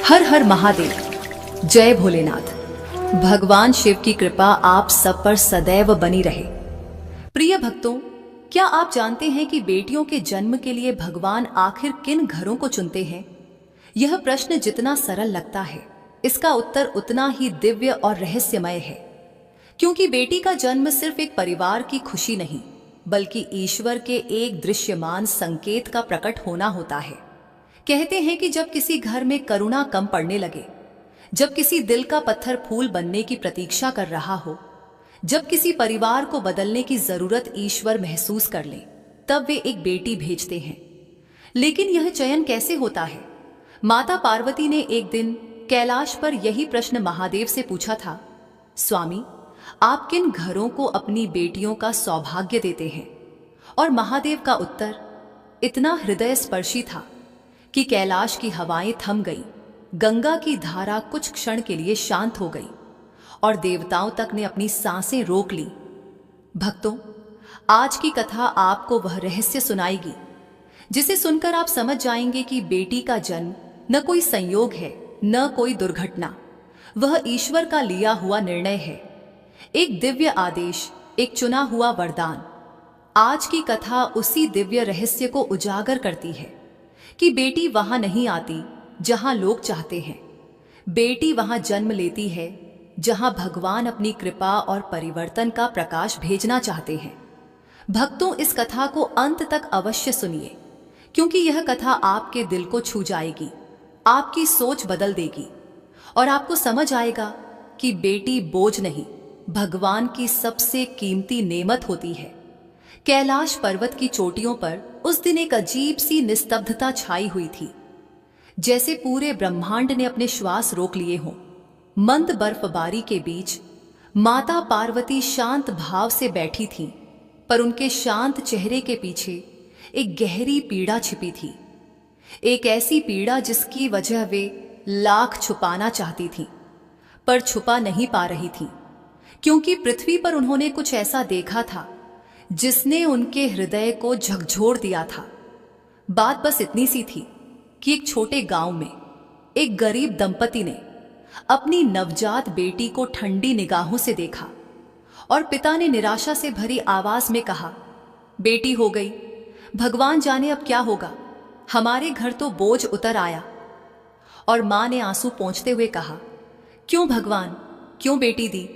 हर हर महादेव। जय भोलेनाथ। भगवान शिव की कृपा आप सब पर सदैव बनी रहे। प्रिय भक्तों, क्या आप जानते हैं कि बेटियों के जन्म के लिए भगवान आखिर किन घरों को चुनते हैं? यह प्रश्न जितना सरल लगता है, इसका उत्तर उतना ही दिव्य और रहस्यमय है। क्योंकि बेटी का जन्म सिर्फ एक परिवार की खुशी नहीं, बल्कि ईश्वर के एक दृश्यमान संकेत का प्रकट होना होता है। कहते हैं कि जब किसी घर में करुणा कम पड़ने लगे, जब किसी दिल का पत्थर फूल बनने की प्रतीक्षा कर रहा हो, जब किसी परिवार को बदलने की जरूरत ईश्वर महसूस कर ले, तब वे एक बेटी भेजते हैं। लेकिन यह चयन कैसे होता है? माता पार्वती ने एक दिन कैलाश पर यही प्रश्न महादेव से पूछा था, स्वामी, आप किन घरों को अपनी बेटियों का सौभाग्य देते हैं? और महादेव का उत्तर इतना हृदय स्पर्शी था कि कैलाश की हवाएं थम गई, गंगा की धारा कुछ क्षण के लिए शांत हो गई और देवताओं तक ने अपनी सांसें रोक ली। भक्तों, आज की कथा आपको वह रहस्य सुनाएगी जिसे सुनकर आप समझ जाएंगे कि बेटी का जन्म न कोई संयोग है, न कोई दुर्घटना, वह ईश्वर का लिया हुआ निर्णय है, एक दिव्य आदेश, एक चुना हुआ वरदान। आज की कथा उसी दिव्य रहस्य को उजागर करती है कि बेटी वहां नहीं आती जहां लोग चाहते हैं। बेटी वहां जन्म लेती है जहां भगवान अपनी कृपा और परिवर्तन का प्रकाश भेजना चाहते हैं। भक्तों, इस कथा को अंत तक अवश्य सुनिए, क्योंकि यह कथा आपके दिल को छू जाएगी, आपकी सोच बदल देगी और आपको समझ आएगा कि बेटी बोझ नहीं, भगवान की सबसे कीमती नेमत होती है। कैलाश पर्वत की चोटियों पर उस दिन एक अजीब सी निस्तब्धता छाई हुई थी, जैसे पूरे ब्रह्मांड ने अपने श्वास रोक लिए हों। मंद बर्फबारी के बीच माता पार्वती शांत भाव से बैठी थीं, पर उनके शांत चेहरे के पीछे एक गहरी पीड़ा छिपी थी, एक ऐसी पीड़ा जिसकी वजह वे लाख छुपाना चाहती थीं, पर छुपा नहीं पा रही थीं, क्योंकि पृथ्वी पर उन्होंने कुछ ऐसा देखा था जिसने उनके हृदय को झकझोर दिया था। बात बस इतनी सी थी कि एक छोटे गांव में एक गरीब दंपति ने अपनी नवजात बेटी को ठंडी निगाहों से देखा और पिता ने निराशा से भरी आवाज में कहा, बेटी हो गई, भगवान जाने अब क्या होगा, हमारे घर तो बोझ उतर आया। और मां ने आंसू पोंछते हुए कहा, क्यों भगवान, क्यों बेटी दी?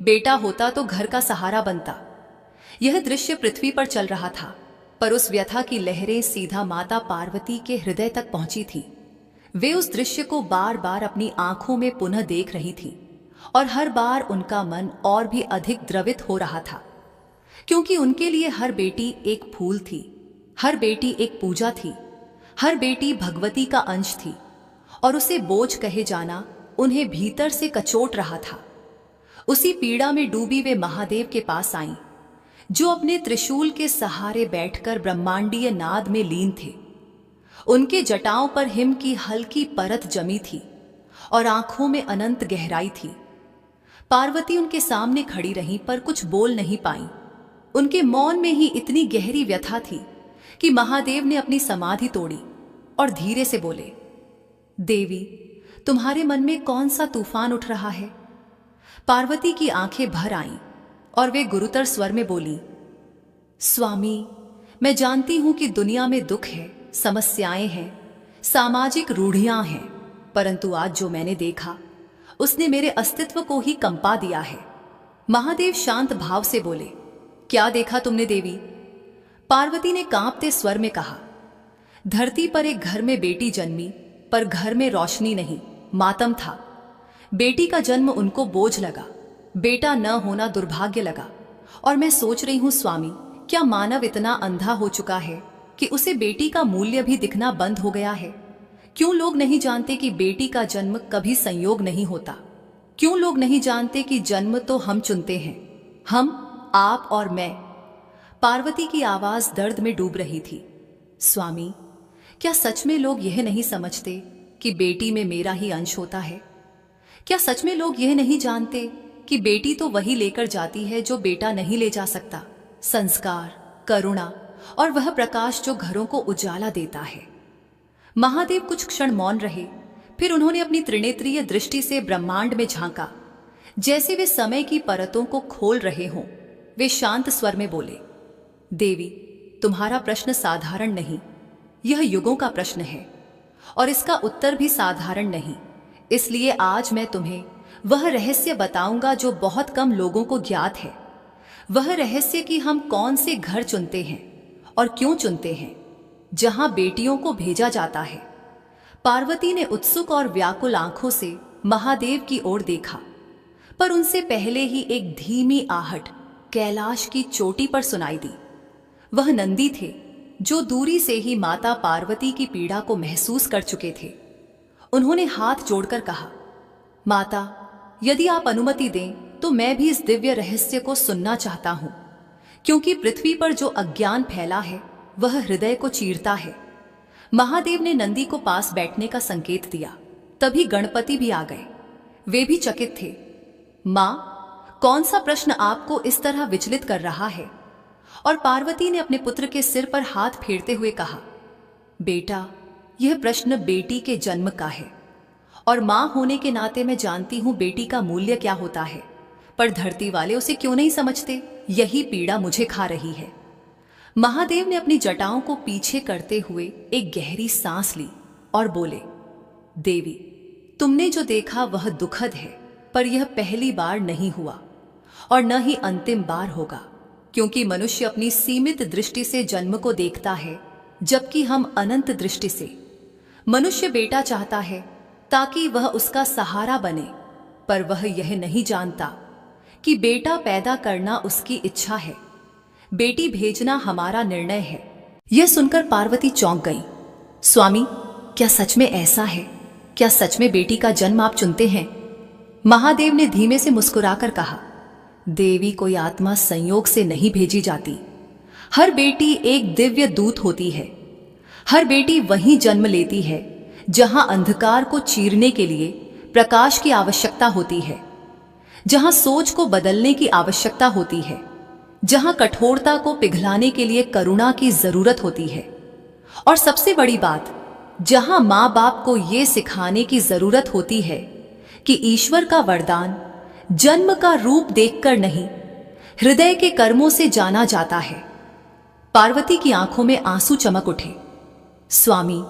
बेटा होता तो घर का सहारा बनता। यह दृश्य पृथ्वी पर चल रहा था, पर उस व्यथा की लहरें सीधा माता पार्वती के हृदय तक पहुंची थी। वे उस दृश्य को बार बार अपनी आंखों में पुनः देख रही थी और हर बार उनका मन और भी अधिक द्रवित हो रहा था, क्योंकि उनके लिए हर बेटी एक फूल थी, हर बेटी एक पूजा थी, हर बेटी भगवती का अंश थी और उसे बोझ कहे जाना उन्हें भीतर से कचोट रहा था। उसी पीड़ा में डूबी वे महादेव के पास आईं, जो अपने त्रिशूल के सहारे बैठकर ब्रह्मांडीय नाद में लीन थे। उनके जटाओं पर हिम की हल्की परत जमी थी और आंखों में अनंत गहराई थी। पार्वती उनके सामने खड़ी रहीं, पर कुछ बोल नहीं पाईं। उनके मौन में ही इतनी गहरी व्यथा थी कि महादेव ने अपनी समाधि तोड़ी और धीरे से बोले, देवी, तुम्हारे मन में कौन सा तूफान उठ रहा है? पार्वती की आंखें भर आईं और वे गुरुतर स्वर में बोली, स्वामी, मैं जानती हूं कि दुनिया में दुख है, समस्याएं हैं, सामाजिक रूढ़ियां हैं, परंतु आज जो मैंने देखा उसने मेरे अस्तित्व को ही कंपा दिया है। महादेव शांत भाव से बोले, क्या देखा तुमने देवी? पार्वती ने कांपते स्वर में कहा, धरती पर एक घर में बेटी जन्मी, पर घर में रोशनी नहीं, मातम था। बेटी का जन्म उनको बोझ लगा, बेटा न होना दुर्भाग्य लगा। और मैं सोच रही हूं स्वामी, क्या मानव इतना अंधा हो चुका है कि उसे बेटी का मूल्य भी दिखना बंद हो गया है? क्यों लोग नहीं जानते कि बेटी का जन्म कभी संयोग नहीं होता? क्यों लोग नहीं जानते कि जन्म तो हम चुनते हैं, हम, आप और मैं? पार्वती की आवाज दर्द में डूब रही थी। स्वामी, क्या सच में लोग यह नहीं समझते कि बेटी में मेरा ही अंश होता है? क्या सच में लोग यह नहीं जानते कि बेटी तो वही लेकर जाती है जो बेटा नहीं ले जा सकता? संस्कार, करुणा और वह प्रकाश जो घरों को उजाला देता है। महादेव कुछ क्षण मौन रहे, फिर उन्होंने अपनी त्रिनेत्रीय दृष्टि से ब्रह्मांड में झांका, जैसे वे समय की परतों को खोल रहे हों। वे शांत स्वर में बोले, देवी, तुम्हारा प्रश्न साधारण नहीं, यह युगों का प्रश्न है और इसका उत्तर भी साधारण नहीं। इसलिए आज मैं तुम्हें वह रहस्य बताऊंगा जो बहुत कम लोगों को ज्ञात है। वह रहस्य कि हम कौन से घर चुनते हैं और क्यों चुनते हैं, जहां बेटियों को भेजा जाता है। पार्वती ने उत्सुक और व्याकुल आंखों से महादेव की ओर देखा, पर उनसे पहले ही एक धीमी आहट कैलाश की चोटी पर सुनाई दी। वह नंदी थे, जो दूरी से ही माता पार्वती की पीड़ा को महसूस कर चुके थे। उन्होंने हाथ जोड़कर कहा, माता, यदि आप अनुमति दें तो मैं भी इस दिव्य रहस्य को सुनना चाहता हूं, क्योंकि पृथ्वी पर जो अज्ञान फैला है वह हृदय को चीरता है। महादेव ने नंदी को पास बैठने का संकेत दिया। तभी गणपति भी आ गए। वे भी चकित थे। मां, कौन सा प्रश्न आपको इस तरह विचलित कर रहा है? और पार्वती ने अपने पुत्र के सिर पर हाथ फेरते हुए कहा, बेटा, यह प्रश्न बेटी के जन्म का है और मां होने के नाते मैं जानती हूं बेटी का मूल्य क्या होता है, पर धरती वाले उसे क्यों नहीं समझते? यही पीड़ा मुझे खा रही है। महादेव ने अपनी जटाओं को पीछे करते हुए एक गहरी सांस ली और बोले, देवी, तुमने जो देखा वह दुखद है, पर यह पहली बार नहीं हुआ और न ही अंतिम बार होगा, क्योंकि मनुष्य अपनी सीमित दृष्टि से जन्म को देखता है, जबकि हम अनंत दृष्टि से। मनुष्य बेटा चाहता है ताकि वह उसका सहारा बने, पर वह यह नहीं जानता कि बेटा पैदा करना उसकी इच्छा है, बेटी भेजना हमारा निर्णय है। यह सुनकर पार्वती चौंक गई। स्वामी, क्या सच में ऐसा है? क्या सच में बेटी का जन्म आप चुनते हैं? महादेव ने धीमे से मुस्कुराकर कहा, देवी, कोई आत्मा संयोग से नहीं भेजी जाती। हर बेटी एक दिव्य दूत होती है। हर बेटी वहीं जन्म लेती है जहां अंधकार को चीरने के लिए प्रकाश की आवश्यकता होती है, जहां सोच को बदलने की आवश्यकता होती है, जहां कठोरता को पिघलाने के लिए करुणा की जरूरत होती है, और सबसे बड़ी बात, जहां मां बाप को यह सिखाने की जरूरत होती है कि ईश्वर का वरदान जन्म का रूप देखकर नहीं, हृदय के कर्मों से जाना जाता है। पार्वती की आंखों में आंसू चमक उठे। स्वामी,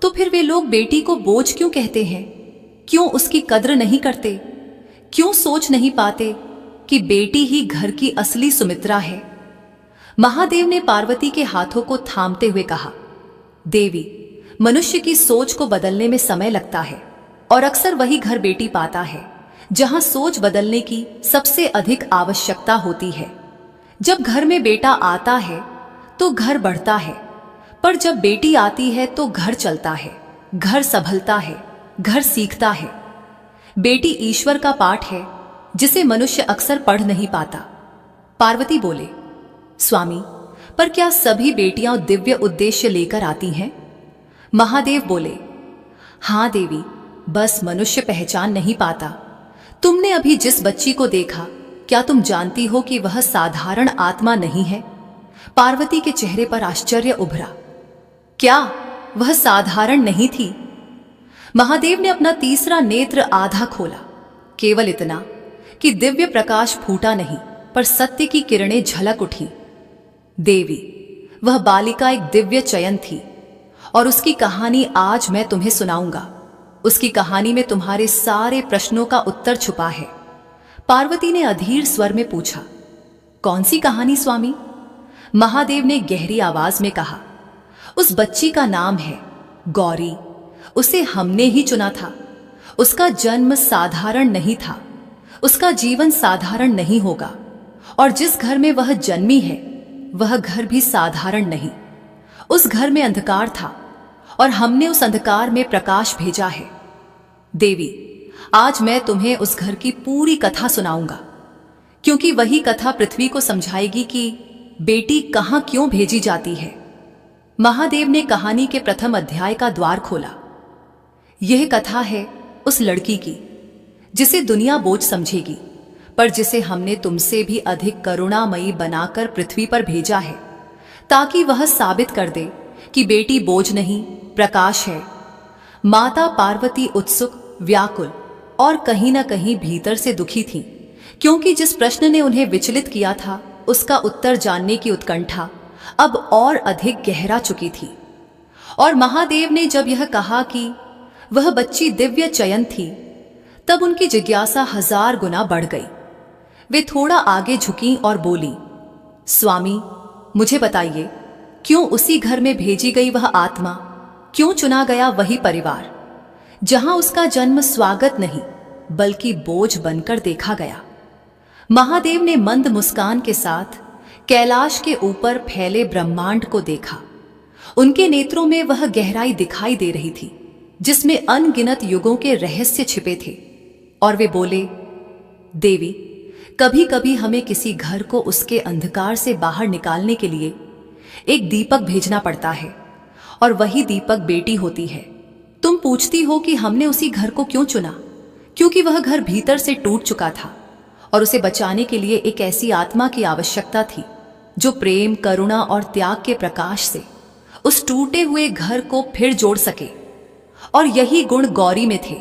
तो फिर वे लोग बेटी को बोझ क्यों कहते हैं? क्यों उसकी कद्र नहीं करते? क्यों सोच नहीं पाते कि बेटी ही घर की असली सुमित्रा है? महादेव ने पार्वती के हाथों को थामते हुए कहा, देवी, मनुष्य की सोच को बदलने में समय लगता है और अक्सर वही घर बेटी पाता है जहां सोच बदलने की सबसे अधिक आवश्यकता होती है। जब घर में बेटा आता है तो घर बढ़ता है, पर जब बेटी आती है तो घर चलता है, घर संभलता है, घर सीखता है। बेटी ईश्वर का पाठ है जिसे मनुष्य अक्सर पढ़ नहीं पाता। पार्वती बोले, स्वामी, पर क्या सभी बेटियां दिव्य उद्देश्य लेकर आती हैं? महादेव बोले, हां देवी, बस मनुष्य पहचान नहीं पाता। तुमने अभी जिस बच्ची को देखा, क्या तुम जानती हो कि वह साधारण आत्मा नहीं है? पार्वती के चेहरे पर आश्चर्य उभरा। क्या वह साधारण नहीं थी? महादेव ने अपना तीसरा नेत्र आधा खोला, केवल इतना कि दिव्य प्रकाश फूटा नहीं, पर सत्य की किरणें झलक उठी। देवी, वह बालिका एक दिव्य चयन थी और उसकी कहानी आज मैं तुम्हें सुनाऊंगा। उसकी कहानी में तुम्हारे सारे प्रश्नों का उत्तर छुपा है। पार्वती ने अधीर स्वर में पूछा, कौन सी कहानी स्वामी? महादेव ने गहरी आवाज में कहा, उस बच्ची का नाम है गौरी। उसे हमने ही चुना था। उसका जन्म साधारण नहीं था, उसका जीवन साधारण नहीं होगा, और जिस घर में वह जन्मी है वह घर भी साधारण नहीं। उस घर में अंधकार था और हमने उस अंधकार में प्रकाश भेजा है। देवी, आज मैं तुम्हें उस घर की पूरी कथा सुनाऊंगा, क्योंकि वही कथा पृथ्वी को समझाएगी कि बेटी कहां क्यों भेजी जाती है। महादेव ने कहानी के प्रथम अध्याय का द्वार खोला। यह कथा है उस लड़की की जिसे दुनिया बोझ समझेगी, पर जिसे हमने तुमसे भी अधिक करुणामयी बनाकर पृथ्वी पर भेजा है, ताकि वह साबित कर दे कि बेटी बोझ नहीं, प्रकाश है। माता पार्वती उत्सुक, व्याकुल और कहीं ना कहीं भीतर से दुखी थीं, क्योंकि जिस प्रश्न ने उन्हें विचलित किया था उसका उत्तर जानने की उत्कंठा अब और अधिक गहरा चुकी थी। और महादेव ने जब यह कहा कि वह बच्ची दिव्य चयन थी, तब उनकी जिज्ञासा 1000 गुना बढ़ गई। वे थोड़ा आगे झुकीं और बोली, स्वामी, मुझे बताइए, क्यों उसी घर में भेजी गई वह आत्मा, क्यों चुना गया वही परिवार जहां उसका जन्म स्वागत नहीं बल्कि बोझ बनकर देखा गया। महादेव ने मंद मुस्कान के साथ कैलाश के ऊपर फैले ब्रह्मांड को देखा। उनके नेत्रों में वह गहराई दिखाई दे रही थी जिसमें अनगिनत युगों के रहस्य छिपे थे। और वे बोले, देवी, कभी कभी हमें किसी घर को उसके अंधकार से बाहर निकालने के लिए एक दीपक भेजना पड़ता है, और वही दीपक बेटी होती है। तुम पूछती हो कि हमने उसी घर को क्यों चुना, क्योंकि वह घर भीतर से टूट चुका था और उसे बचाने के लिए एक ऐसी आत्मा की आवश्यकता थी जो प्रेम, करुणा और त्याग के प्रकाश से उस टूटे हुए घर को फिर जोड़ सके। और यही गुण गौरी में थे।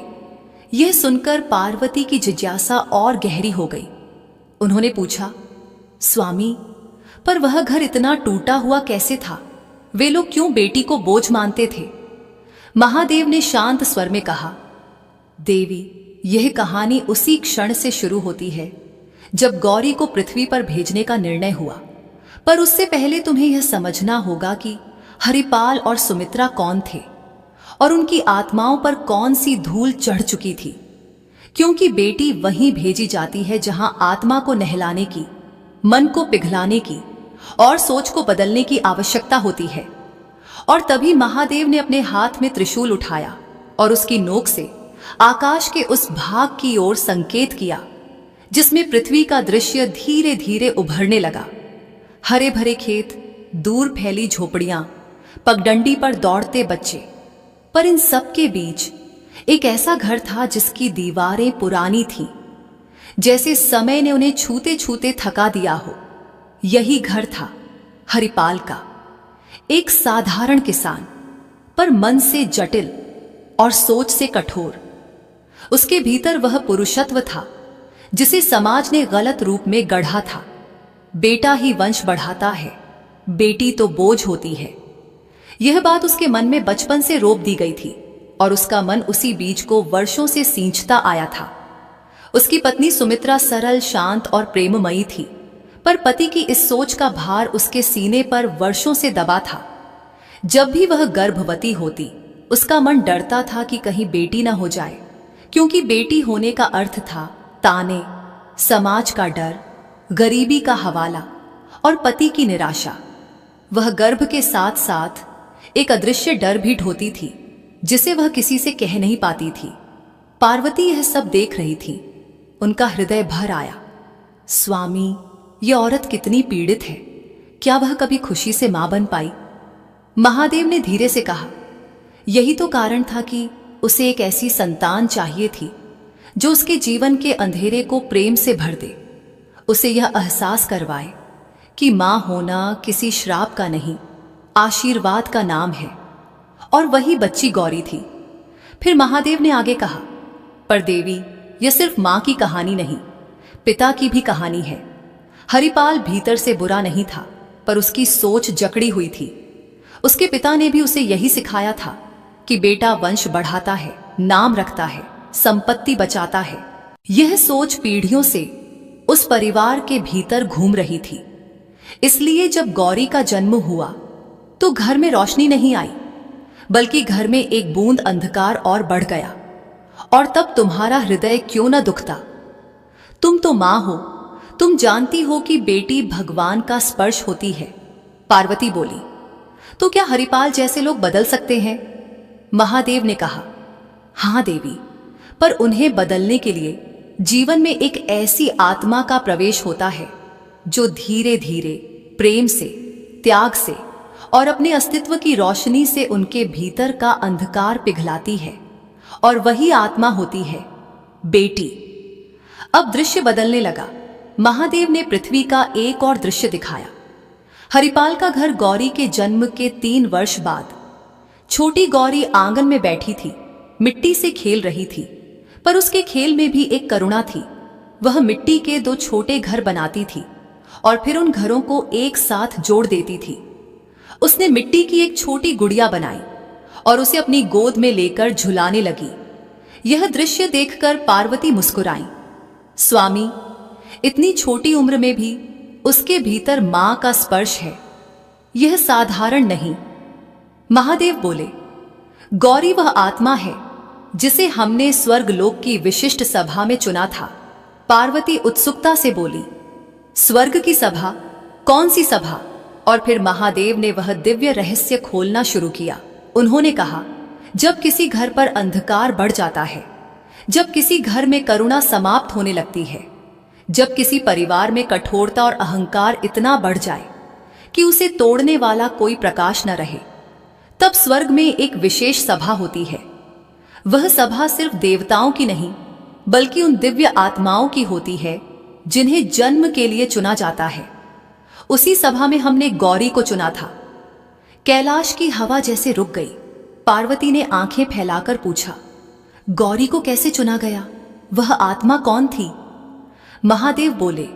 यह सुनकर पार्वती की जिज्ञासा और गहरी हो गई। उन्होंने पूछा, स्वामी, पर वह घर इतना टूटा हुआ कैसे था? वे लोग क्यों बेटी को बोझ मानते थे? महादेव ने शांत स्वर में कहा, देवी, यह कहानी उसी क्षण से शुरू होती है जब गौरी को पृथ्वी पर भेजने का निर्णय हुआ। पर उससे पहले तुम्हें यह समझना होगा कि हरिपाल और सुमित्रा कौन थे और उनकी आत्माओं पर कौन सी धूल चढ़ चुकी थी। क्योंकि बेटी वहीं भेजी जाती है जहां आत्मा को नहलाने की, मन को पिघलाने की और सोच को बदलने की आवश्यकता होती है। और तभी महादेव ने अपने हाथ में त्रिशूल उठाया और उसकी नोक से आकाश के उस भाग की ओर संकेत किया जिसमें पृथ्वी का दृश्य धीरे धीरे उभरने लगा। हरे भरे खेत, दूर फैली झोपड़ियां, पगडंडी पर दौड़ते बच्चे, पर इन सब के बीच एक ऐसा घर था जिसकी दीवारें पुरानी थीं, जैसे समय ने उन्हें छूते छूते थका दिया हो। यही घर था हरिपाल का, एक साधारण किसान, पर मन से जटिल और सोच से कठोर। उसके भीतर वह पुरुषत्व था जिसे समाज ने गलत रूप में गढ़ा था। बेटा ही वंश बढ़ाता है, बेटी तो बोझ होती है। यह बात उसके मन में बचपन से रोप दी गई थी और उसका मन उसी बीज को वर्षों से सींचता आया था। उसकी पत्नी सुमित्रा सरल, शांत और प्रेममयी थी, पर पति की इस सोच का भार उसके सीने पर वर्षों से दबा था। जब भी वह गर्भवती होती, उसका मन डरता था कि कहीं बेटी न हो जाए, क्योंकि बेटी होने का अर्थ था ताने, समाज का डर, गरीबी का हवाला और पति की निराशा। वह गर्भ के साथ साथ एक अदृश्य डर भी ढोती थी जिसे वह किसी से कह नहीं पाती थी। पार्वती यह सब देख रही थी। उनका हृदय भर आया। स्वामी, यह औरत कितनी पीड़ित है, क्या वह कभी खुशी से मां बन पाई? महादेव ने धीरे से कहा, यही तो कारण था कि उसे एक ऐसी संतान चाहिए थी जो उसके जीवन के अंधेरे को प्रेम से भर दे, उसे यह एहसास करवाए कि मां होना किसी श्राप का नहीं, आशीर्वाद का नाम है। और वही बच्ची गौरी थी। फिर महादेव ने आगे कहा, पर देवी, यह सिर्फ मां की कहानी नहीं, पिता की भी कहानी है। हरिपाल भीतर से बुरा नहीं था, पर उसकी सोच जकड़ी हुई थी। उसके पिता ने भी उसे यही सिखाया था कि बेटा वंश बढ़ाता है, नाम रखता है, संपत्ति बचाता है। यह सोच पीढ़ियों से उस परिवार के भीतर घूम रही थी। इसलिए जब गौरी का जन्म हुआ तो घर में रोशनी नहीं आई, बल्कि घर में एक बूंद अंधकार और बढ़ गया। और तब तुम्हारा हृदय क्यों न दुखता? तुम तो मां हो, तुम जानती हो कि बेटी भगवान का स्पर्श होती है। पार्वती बोली, तो क्या हरिपाल जैसे लोग बदल सकते हैं? महादेव ने कहा, हां देवी, पर उन्हें बदलने के लिए जीवन में एक ऐसी आत्मा का प्रवेश होता है जो धीरे धीरे प्रेम से, त्याग से और अपने अस्तित्व की रोशनी से उनके भीतर का अंधकार पिघलाती है। और वही आत्मा होती है बेटी। अब दृश्य बदलने लगा। महादेव ने पृथ्वी का एक और दृश्य दिखाया। हरिपाल का घर गौरी के जन्म के 3 वर्ष बाद। छोटी गौरी आंगन में बैठी थी, मिट्टी से खेल रही थी, पर उसके खेल में भी एक करुणा थी। वह मिट्टी के 2 छोटे घर बनाती थी और फिर उन घरों को एक साथ जोड़ देती थी। उसने मिट्टी की एक छोटी गुड़िया बनाई और उसे अपनी गोद में लेकर झुलाने लगी। यह दृश्य देखकर पार्वती मुस्कुराई। स्वामी, इतनी छोटी उम्र में भी उसके भीतर मां का स्पर्श है, यह साधारण नहीं। महादेव बोले, गौरी वह आत्मा है जिसे हमने स्वर्गलोक की विशिष्ट सभा में चुना था। पार्वती उत्सुकता से बोली, स्वर्ग की सभा? कौन सी सभा? और फिर महादेव ने वह दिव्य रहस्य खोलना शुरू किया। उन्होंने कहा, जब किसी घर पर अंधकार बढ़ जाता है, जब किसी घर में करुणा समाप्त होने लगती है, जब किसी परिवार में कठोरता और अहंकार इतना बढ़ जाए कि उसे तोड़ने वाला कोई प्रकाश न रहे, तब स्वर्ग में एक विशेष सभा होती है। वह सभा सिर्फ देवताओं की नहीं, बल्कि उन दिव्य आत्माओं की होती है जिन्हें जन्म के लिए चुना जाता है। उसी सभा में हमने गौरी को चुना था। कैलाश की हवा जैसे रुक गई। पार्वती ने आंखें फैलाकर पूछा, गौरी को कैसे चुना गया? वह आत्मा कौन थी? महादेव बोले,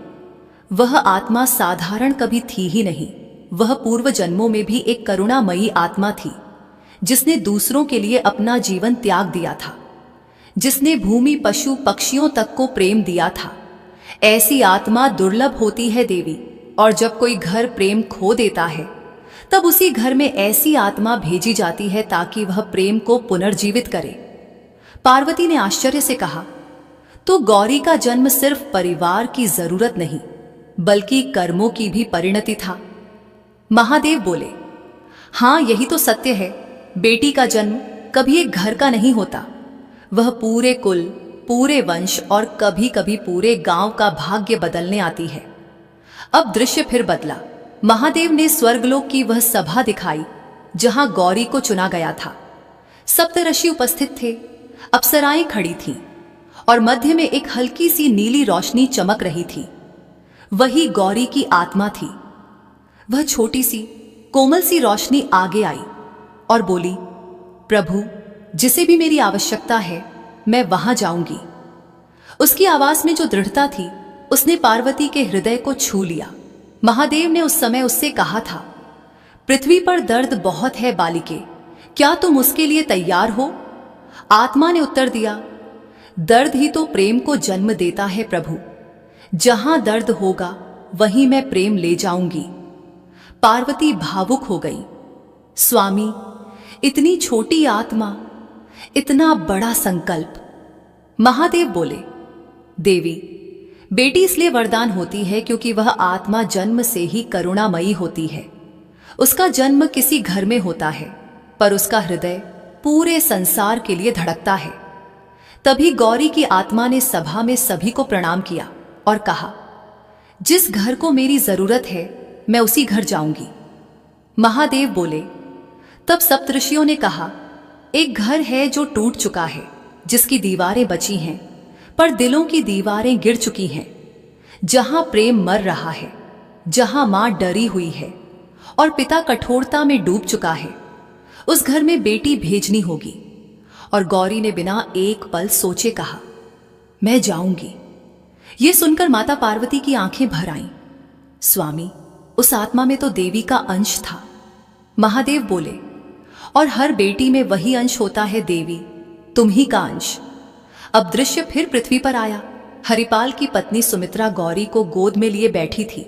वह आत्मा साधारण कभी थी ही नहीं। वह पूर्व जन्मों में भी एक करुणामयी आत्मा थी, जिसने दूसरों के लिए अपना जीवन त्याग दिया था, जिसने भूमि, पशु, पक्षियों तक को प्रेम दिया था। ऐसी आत्मा दुर्लभ होती है देवी, और जब कोई घर प्रेम खो देता है, तब उसी घर में ऐसी आत्मा भेजी जाती है ताकि वह प्रेम को पुनर्जीवित करे। पार्वती ने आश्चर्य से कहा, तो गौरी का जन्म सिर्फ परिवार की जरूरत नहीं, बल्कि कर्मों की भी परिणति था। महादेव बोले, हां, यही तो सत्य है। बेटी का जन्म कभी एक घर का नहीं होता, वह पूरे कुल, पूरे वंश और कभी कभी पूरे गांव का भाग्य बदलने आती है। अब दृश्य फिर बदला। महादेव ने स्वर्गलोक की वह सभा दिखाई जहां गौरी को चुना गया था। सप्तऋषि उपस्थित थे, अप्सराएं खड़ी थीं और मध्य में एक हल्की सी नीली रोशनी चमक रही थी। वही गौरी की आत्मा थी। वह छोटी सी कोमल सी रोशनी आगे आई और बोली, प्रभु, जिसे भी मेरी आवश्यकता है मैं वहां जाऊंगी। उसकी आवाज में जो दृढ़ता थी, उसने पार्वती के हृदय को छू लिया। महादेव ने उस समय उससे कहा था, पृथ्वी पर दर्द बहुत है बालिके, क्या तुम उसके लिए तैयार हो? आत्मा ने उत्तर दिया, दर्द ही तो प्रेम को जन्म देता है प्रभु। जहां दर्द होगा वहीं मैं प्रेम ले जाऊंगी। पार्वती भावुक हो गई। स्वामी, इतनी छोटी आत्मा, इतना बड़ा संकल्प। महादेव बोले, देवी, बेटी इसलिए वरदान होती है क्योंकि वह आत्मा जन्म से ही करुणामयी होती है। उसका जन्म किसी घर में होता है, पर उसका हृदय पूरे संसार के लिए धड़कता है। तभी गौरी की आत्मा ने सभा में सभी को प्रणाम किया और कहा, जिस घर को मेरी जरूरत है मैं उसी घर जाऊंगी। महादेव बोले, तब सप्तऋषियों ने कहा, एक घर है जो टूट चुका है, जिसकी दीवारें बची हैं, पर दिलों की दीवारें गिर चुकी हैं। जहां प्रेम मर रहा है, जहां मां डरी हुई है और पिता कठोरता में डूब चुका है, उस घर में बेटी भेजनी होगी। और गौरी ने बिना एक पल सोचे कहा, मैं जाऊंगी। यह सुनकर माता पार्वती की आंखें भर आईं। स्वामी, उस आत्मा में तो देवी का अंश था। महादेव बोले, और हर बेटी में वही अंश होता है देवी, तुम ही का अंश। अब दृश्य फिर पृथ्वी पर आया। हरिपाल की पत्नी सुमित्रा गौरी को गोद में लिए बैठी थी,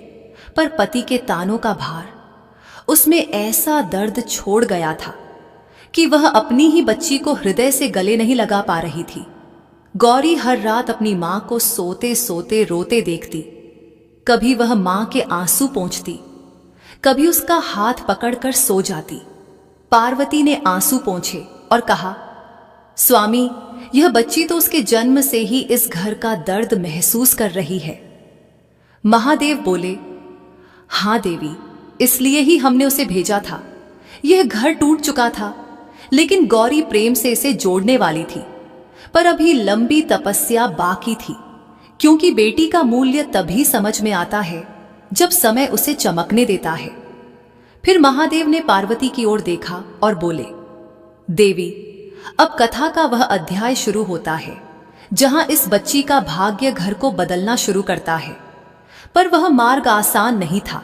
पर पति के तानों का भार उसमें ऐसा दर्द छोड़ गया था कि वह अपनी ही बच्ची को हृदय से गले नहीं लगा पा रही थी। गौरी हर रात अपनी मां को सोते सोते रोते देखती। कभी वह मां के आंसू पोंछती, कभी उसका हाथ पकड़कर सो जाती। पार्वती ने आंसू पोंछे और कहा, स्वामी, यह बच्ची तो उसके जन्म से ही इस घर का दर्द महसूस कर रही है। महादेव बोले, हां देवी, इसलिए ही हमने उसे भेजा था। यह घर टूट चुका था, लेकिन गौरी प्रेम से इसे जोड़ने वाली थी। पर अभी लंबी तपस्या बाकी थी, क्योंकि बेटी का मूल्य तभी समझ में आता है जब समय उसे चमकने देता है। फिर महादेव ने पार्वती की ओर देखा और बोले, देवी, अब कथा का वह अध्याय शुरू होता है जहां इस बच्ची का भाग्य घर को बदलना शुरू करता है। पर वह मार्ग आसान नहीं था।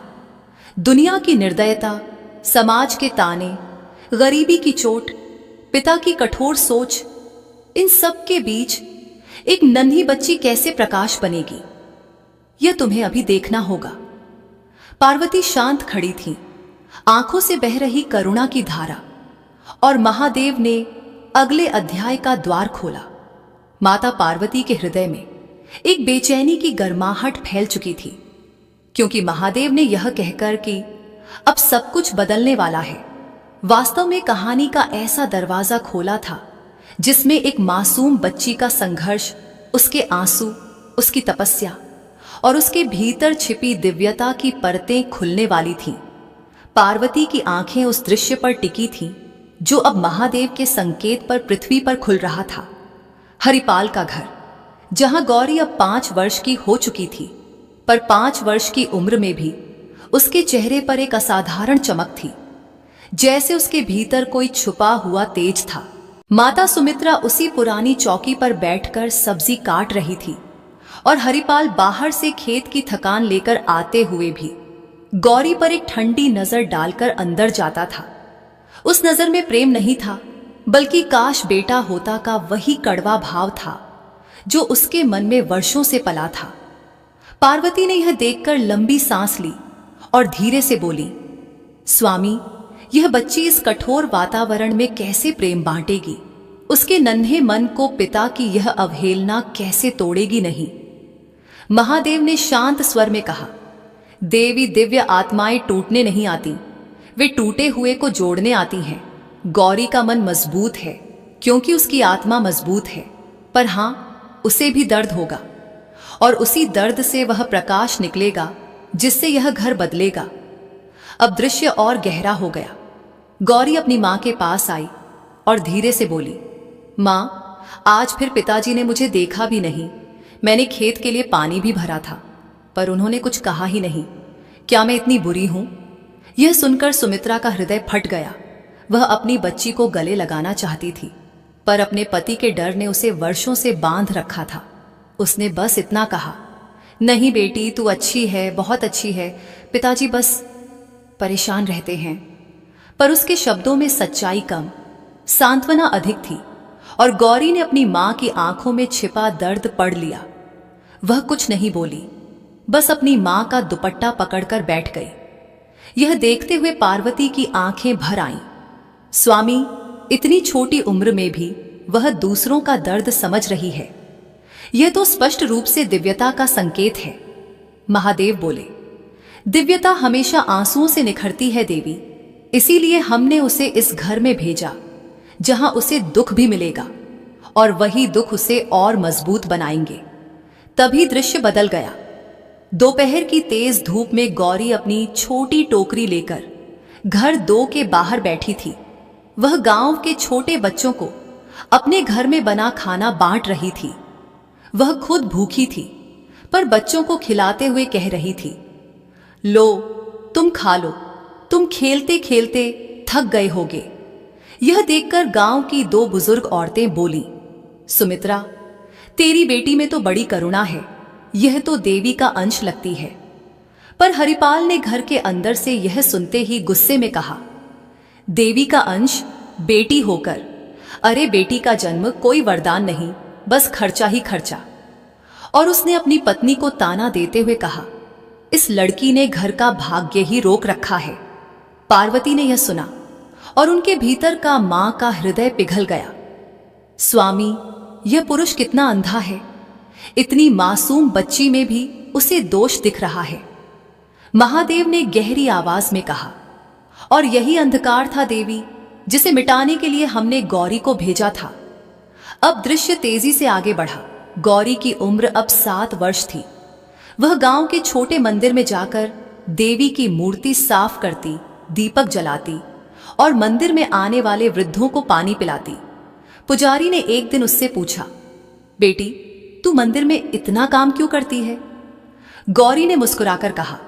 दुनिया की निर्दयता, समाज के ताने, गरीबी की चोट, पिता की कठोर सोच, इन सब के बीच एक नन्ही बच्ची कैसे प्रकाश बनेगी, यह तुम्हें अभी देखना होगा। पार्वती शांत खड़ी थी, आंखों से बह रही करुणा की धारा, और महादेव ने अगले अध्याय का द्वार खोला। माता पार्वती के हृदय में एक बेचैनी की गर्माहट फैल चुकी थी, क्योंकि महादेव ने यह कहकर कि अब सब कुछ बदलने वाला है, वास्तव में कहानी का ऐसा दरवाजा खोला था जिसमें एक मासूम बच्ची का संघर्ष, उसके आंसू, उसकी तपस्या और उसके भीतर छिपी दिव्यता की परतें खुलने वाली थीं। पार्वती की आंखें उस दृश्य पर टिकी थीं जो अब महादेव के संकेत पर पृथ्वी पर खुल रहा था। हरिपाल का घर, जहां गौरी अब 5 वर्ष की हो चुकी थी, पर 5 वर्ष की उम्र में भी उसके चेहरे पर एक असाधारण चमक थी, जैसे उसके भीतर कोई छुपा हुआ तेज था। माता सुमित्रा उसी पुरानी चौकी पर बैठकर सब्जी काट रही थी और हरिपाल बाहर से खेत की थकान लेकर आते हुए भी गौरी पर एक ठंडी नजर डालकर अंदर जाता था। उस नजर में प्रेम नहीं था, बल्कि काश बेटा होता का वही कड़वा भाव था जो उसके मन में वर्षों से पला था। पार्वती ने यह देखकर लंबी सांस ली और धीरे से बोली, स्वामी, यह बच्ची इस कठोर वातावरण में कैसे प्रेम बांटेगी? उसके नन्हे मन को पिता की यह अवहेलना कैसे तोड़ेगी नहीं? महादेव ने शांत स्वर में कहा, देवी दिव्य आत्माएं टूटने नहीं आती, वे टूटे हुए को जोड़ने आती हैं। गौरी का मन मजबूत है क्योंकि उसकी आत्मा मजबूत है, पर हां, उसे भी दर्द होगा और उसी दर्द से वह प्रकाश निकलेगा जिससे यह घर बदलेगा। अब दृश्य और गहरा हो गया। गौरी अपनी मां के पास आई और धीरे से बोली, मां, आज फिर पिताजी ने मुझे देखा भी नहीं। मैंने खेत के लिए पानी भी भरा था, पर उन्होंने कुछ कहा ही नहीं। क्या मैं इतनी बुरी हूं? यह सुनकर सुमित्रा का हृदय फट गया। वह अपनी बच्ची को गले लगाना चाहती थी, पर अपने पति के डर ने उसे वर्षों से बांध रखा था। उसने बस इतना कहा, नहीं बेटी, तू अच्छी है, बहुत अच्छी है, पिताजी बस परेशान रहते हैं। पर उसके शब्दों में सच्चाई कम, सांत्वना अधिक थी, और गौरी ने अपनी मां की आंखों में छिपा दर्द पढ़ लिया। वह कुछ नहीं बोली, बस अपनी मां का दुपट्टा पकड़कर बैठ गई। यह देखते हुए पार्वती की आंखें भर आईं। स्वामी, इतनी छोटी उम्र में भी वह दूसरों का दर्द समझ रही है, यह तो स्पष्ट रूप से दिव्यता का संकेत है। महादेव बोले, दिव्यता हमेशा आंसुओं से निखरती है देवी, इसीलिए हमने उसे इस घर में भेजा जहां उसे दुख भी मिलेगा और वही दुख उसे और मजबूत बनाएंगे। तभी दृश्य बदल गया। दोपहर की तेज धूप में गौरी अपनी छोटी टोकरी लेकर घर 2 के बाहर बैठी थी। वह गांव के छोटे बच्चों को अपने घर में बना खाना बांट रही थी। वह खुद भूखी थी, पर बच्चों को खिलाते हुए कह रही थी, लो, तुम खा लो, तुम खेलते खेलते थक गए होगे। यह देखकर गांव की 2 बुजुर्ग औरतें बोली, सुमित्रा, तेरी बेटी में तो बड़ी करुणा है, यह तो देवी का अंश लगती है। पर हरिपाल ने घर के अंदर से यह सुनते ही गुस्से में कहा, देवी का अंश बेटी होकर? अरे, बेटी का जन्म कोई वरदान नहीं, बस खर्चा ही खर्चा। और उसने अपनी पत्नी को ताना देते हुए कहा, इस लड़की ने घर का भाग्य ही रोक रखा है। पार्वती ने यह सुना और उनके भीतर का मां का हृदय पिघल गया। स्वामी, यह पुरुष कितना अंधा है, इतनी मासूम बच्ची में भी उसे दोष दिख रहा है। महादेव ने गहरी आवाज में कहा, और यही अंधकार था देवी, जिसे मिटाने के लिए हमने गौरी को भेजा था। अब दृश्य तेजी से आगे बढ़ा। गौरी की उम्र अब 7 वर्ष थी। वह गांव के छोटे मंदिर में जाकर देवी की मूर्ति साफ करती, दीपक जलाती और मंदिर में आने वाले वृद्धों को पानी पिलाती। पुजारी ने एक दिन उससे पूछा, बेटी, तू मंदिर में इतना काम क्यों करती है? गौरी ने मुस्कुराकर कहा,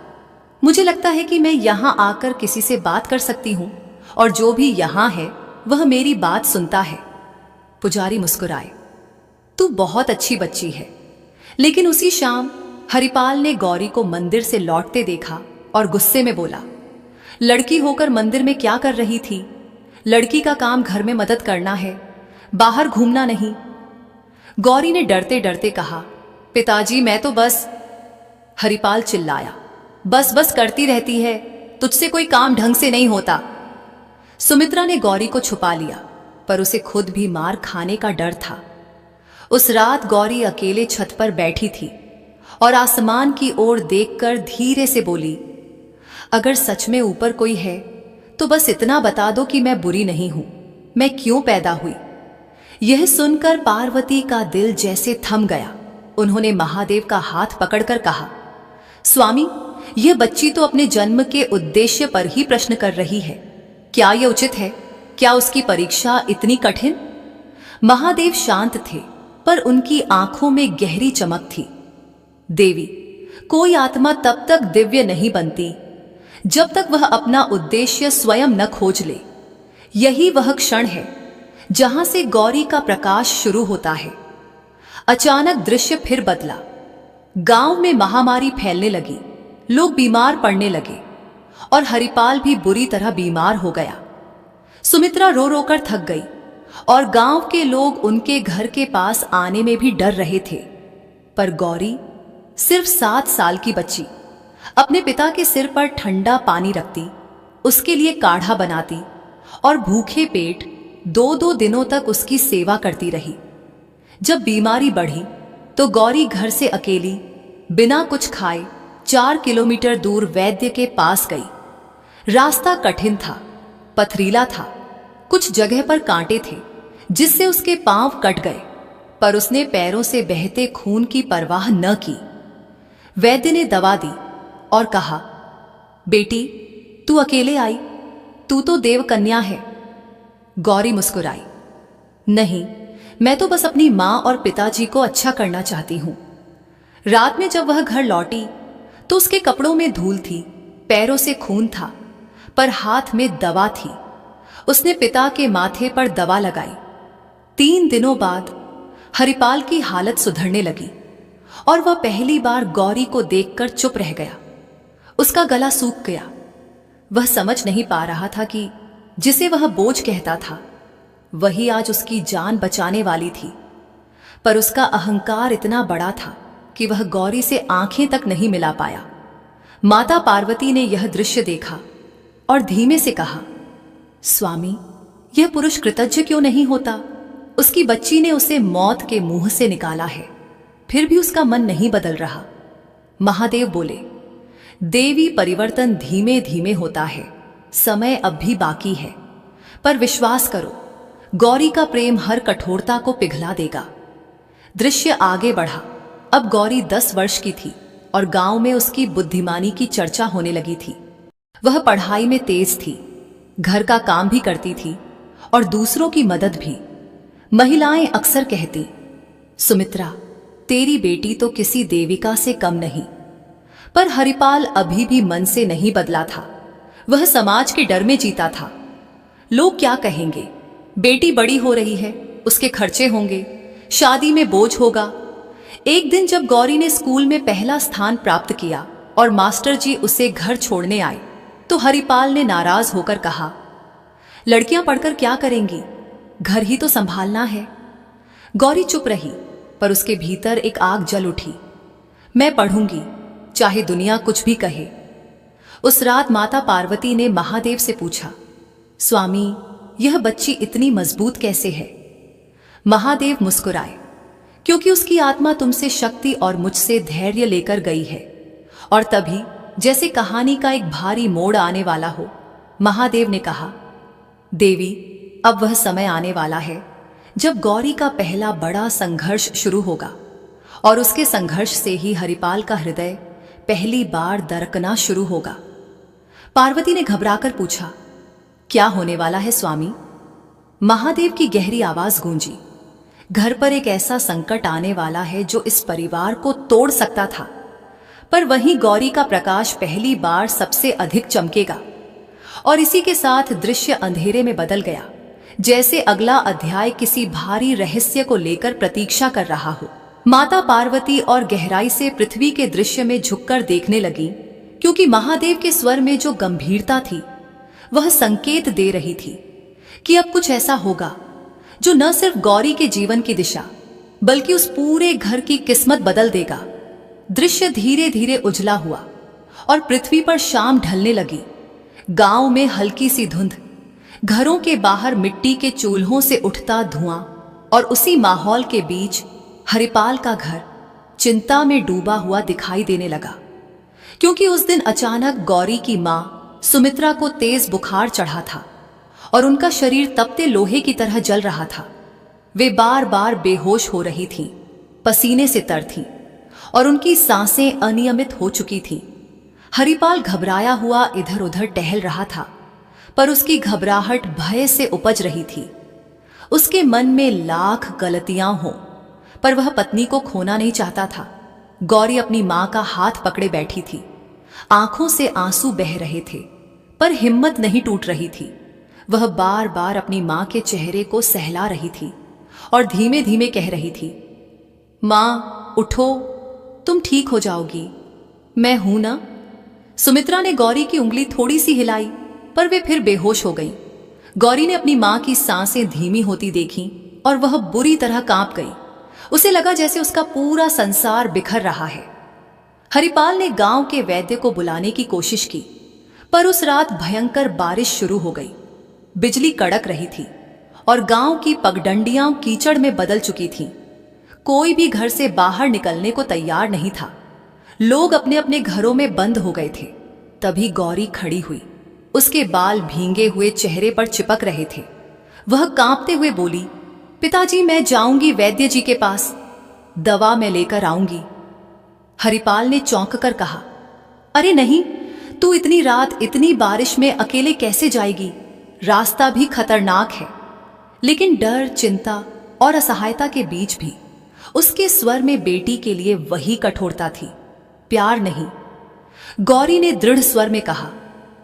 मुझे लगता है कि मैं यहां आकर किसी से बात कर सकती हूं और जो भी यहां है वह मेरी बात सुनता है। पुजारी मुस्कुराए। तू बहुत अच्छी बच्ची है। लेकिन उसी शाम हरिपाल ने गौरी को मंदिर से लौटते देखा और गुस्से में बोला, लड़की होकर मंदिर में क्या कर रही थी? लड़की का काम घर में मदद करना है, बाहर घूमना नहीं। गौरी ने डरते डरते कहा, पिताजी मैं तो बस। हरिपाल चिल्लाया, बस बस करती रहती है, तुझसे कोई काम ढंग से नहीं होता। सुमित्रा ने गौरी को छुपा लिया, पर उसे खुद भी मार खाने का डर था। उस रात गौरी अकेले छत पर बैठी थी और आसमान की ओर देखकर धीरे से बोली, अगर सच में ऊपर कोई है तो बस इतना बता दो कि मैं बुरी नहीं हूं, मैं क्यों पैदा हुई। यह सुनकर पार्वती का दिल जैसे थम गया। उन्होंने महादेव का हाथ पकड़कर कहा, स्वामी, यह बच्ची तो अपने जन्म के उद्देश्य पर ही प्रश्न कर रही है। क्या यह उचित है? क्या उसकी परीक्षा इतनी कठिन? महादेव शांत थे, पर उनकी आंखों में गहरी चमक थी। देवी, कोई आत्मा तब तक दिव्य नहीं बनती जब तक वह अपना उद्देश्य स्वयं न खोज ले। यही वह क्षण है जहां से गौरी का प्रकाश शुरू होता है। अचानक दृश्य फिर बदला। गांव में महामारी फैलने लगी, लोग बीमार पड़ने लगे और हरिपाल भी बुरी तरह बीमार हो गया। सुमित्रा रो रो कर थक गई और गांव के लोग उनके घर के पास आने में भी डर रहे थे। पर गौरी, सिर्फ 7 साल की बच्ची, अपने पिता के सिर पर ठंडा पानी रखती, उसके लिए काढ़ा बनाती और भूखे पेट 2-2 दिनों तक उसकी सेवा करती रही। जब बीमारी बढ़ी तो गौरी घर से अकेली बिना कुछ खाए 4 किलोमीटर दूर वैद्य के पास गई। रास्ता कठिन था, पथरीला था, कुछ जगह पर कांटे थे जिससे उसके पांव कट गए, पर उसने पैरों से बहते खून की परवाह न की। वैद्य ने दवा दी और कहा, बेटी तू अकेले आई, तू तो देव कन्या है। गौरी मुस्कुराई, नहीं, मैं तो बस अपनी मां और पिताजी को अच्छा करना चाहती हूं। रात में जब वह घर लौटी तो उसके कपड़ों में धूल थी, पैरों से खून था, पर हाथ में दवा थी। उसने पिता के माथे पर दवा लगाई। 3 दिनों बाद हरिपाल की हालत सुधरने लगी और वह पहली बार गौरी को देखकर चुप रह गया। उसका गला सूख गया। वह समझ नहीं पा रहा था कि जिसे वह बोझ कहता था वही आज उसकी जान बचाने वाली थी। पर उसका अहंकार इतना बड़ा था कि वह गौरी से आंखें तक नहीं मिला पाया। माता पार्वती ने यह दृश्य देखा और धीमे से कहा, स्वामी, यह पुरुष कृतज्ञ क्यों नहीं होता? उसकी बच्ची ने उसे मौत के मुंह से निकाला है, फिर भी उसका मन नहीं बदल रहा। महादेव बोले, देवी, परिवर्तन धीमे धीमे होता है, समय अब भी बाकी है, पर विश्वास करो, गौरी का प्रेम हर कठोरता को पिघला देगा। दृश्य आगे बढ़ा। अब गौरी 10 वर्ष की थी और गांव में उसकी बुद्धिमानी की चर्चा होने लगी थी। वह पढ़ाई में तेज थी, घर का काम भी करती थी और दूसरों की मदद भी। महिलाएं अक्सर कहती, सुमित्रा, तेरी बेटी तो किसी देविका से कम नहीं। पर हरिपाल अभी भी मन से नहीं बदला था। वह समाज के डर में जीता था। लोग क्या कहेंगे? बेटी बड़ी हो रही है, उसके खर्चे होंगे, शादी में बोझ होगा। एक दिन जब गौरी ने स्कूल में पहला स्थान प्राप्त किया और मास्टर जी उसे घर छोड़ने आए, तो हरिपाल ने नाराज होकर कहा, लड़कियां पढ़कर क्या करेंगी? घर ही तो संभालना है। गौरी चुप रही, पर उसके भीतर एक आग जल उठी। मैं पढ़ूंगी, चाहे दुनिया कुछ भी कहे। उस रात माता पार्वती ने महादेव से पूछा, स्वामी, यह बच्ची इतनी मजबूत कैसे है? महादेव मुस्कुराए, क्योंकि उसकी आत्मा तुमसे शक्ति और मुझसे धैर्य लेकर गई है। और तभी जैसे कहानी का एक भारी मोड़ आने वाला हो, महादेव ने कहा, देवी, अब वह समय आने वाला है जब गौरी का पहला बड़ा संघर्ष शुरू होगा और उसके संघर्ष से ही हरिपाल का हृदय पहली बार दरकना शुरू होगा। पार्वती ने घबराकर पूछा, क्या होने वाला है स्वामी? महादेव की गहरी आवाज गूंजी, घर पर एक ऐसा संकट आने वाला है जो इस परिवार को तोड़ सकता था। पर वहीं गौरी का प्रकाश पहली बार सबसे अधिक चमकेगा। और इसी के साथ दृश्य अंधेरे में बदल गया, जैसे अगला अध्याय किसी भारी रहस्य को लेकर प्रतीक्षा कर रहा हो। माता पार्वती और गहराई से पृथ्वी के दृश्य में झुककर देखने लगी, क्योंकि महादेव के स्वर में जो गंभीरता थी वह संकेत दे रही थी कि अब कुछ ऐसा होगा जो न सिर्फ गौरी के जीवन की दिशा बल्कि उस पूरे घर की किस्मत बदल देगा। दृश्य धीरे धीरे उजला हुआ और पृथ्वी पर शाम ढलने लगी। गांव में हल्की सी धुंध, घरों के बाहर मिट्टी के चूल्हों से उठता धुआं, और उसी माहौल के बीच हरिपाल का घर चिंता में डूबा हुआ दिखाई देने लगा, क्योंकि उस दिन अचानक गौरी की मां सुमित्रा को तेज बुखार चढ़ा था और उनका शरीर तपते लोहे की तरह जल रहा था। वे बार बार बेहोश हो रही थीं, पसीने से तर थीं और उनकी सांसें अनियमित हो चुकी थीं। हरिपाल घबराया हुआ इधर उधर टहल रहा था, पर उसकी घबराहट भय से उपज रही थी। उसके मन में लाख गलतियां हों, पर वह पत्नी को खोना नहीं चाहता था। गौरी अपनी मां का हाथ पकड़े बैठी थी। आंखों से आंसू बह रहे थे, पर हिम्मत नहीं टूट रही थी। वह बार बार अपनी मां के चेहरे को सहला रही थी और धीमे धीमे कह रही थी, मां उठो, तुम ठीक हो जाओगी, मैं हूं ना। सुमित्रा ने गौरी की उंगली थोड़ी सी हिलाई, पर वे फिर बेहोश हो गई। गौरी ने अपनी मां की सांसें धीमी होती देखी और वह बुरी तरह कांप गई। उसे लगा जैसे उसका पूरा संसार बिखर रहा है। हरिपाल ने गांव के वैद्य को बुलाने की कोशिश की, पर उस रात भयंकर बारिश शुरू हो गई। बिजली कड़क रही थी और गांव की पगडंडियां कीचड़ में बदल चुकी थीं। कोई भी घर से बाहर निकलने को तैयार नहीं था। लोग अपने अपने घरों में बंद हो गए थे। तभी गौरी खड़ी हुई। उसके बाल भींगे हुए चेहरे पर चिपक रहे थे। वह कांपते हुए बोली, पिताजी, मैं जाऊंगी वैद्य जी के पास, दवा मैं लेकर आऊंगी। हरिपाल ने चौंक कर कहा, अरे नहीं, तू इतनी रात इतनी बारिश में अकेले कैसे जाएगी? रास्ता भी खतरनाक है। लेकिन डर, चिंता और असहायता के बीच भी उसके स्वर में बेटी के लिए वही कठोरता थी, प्यार नहीं। गौरी ने दृढ़ स्वर में कहा,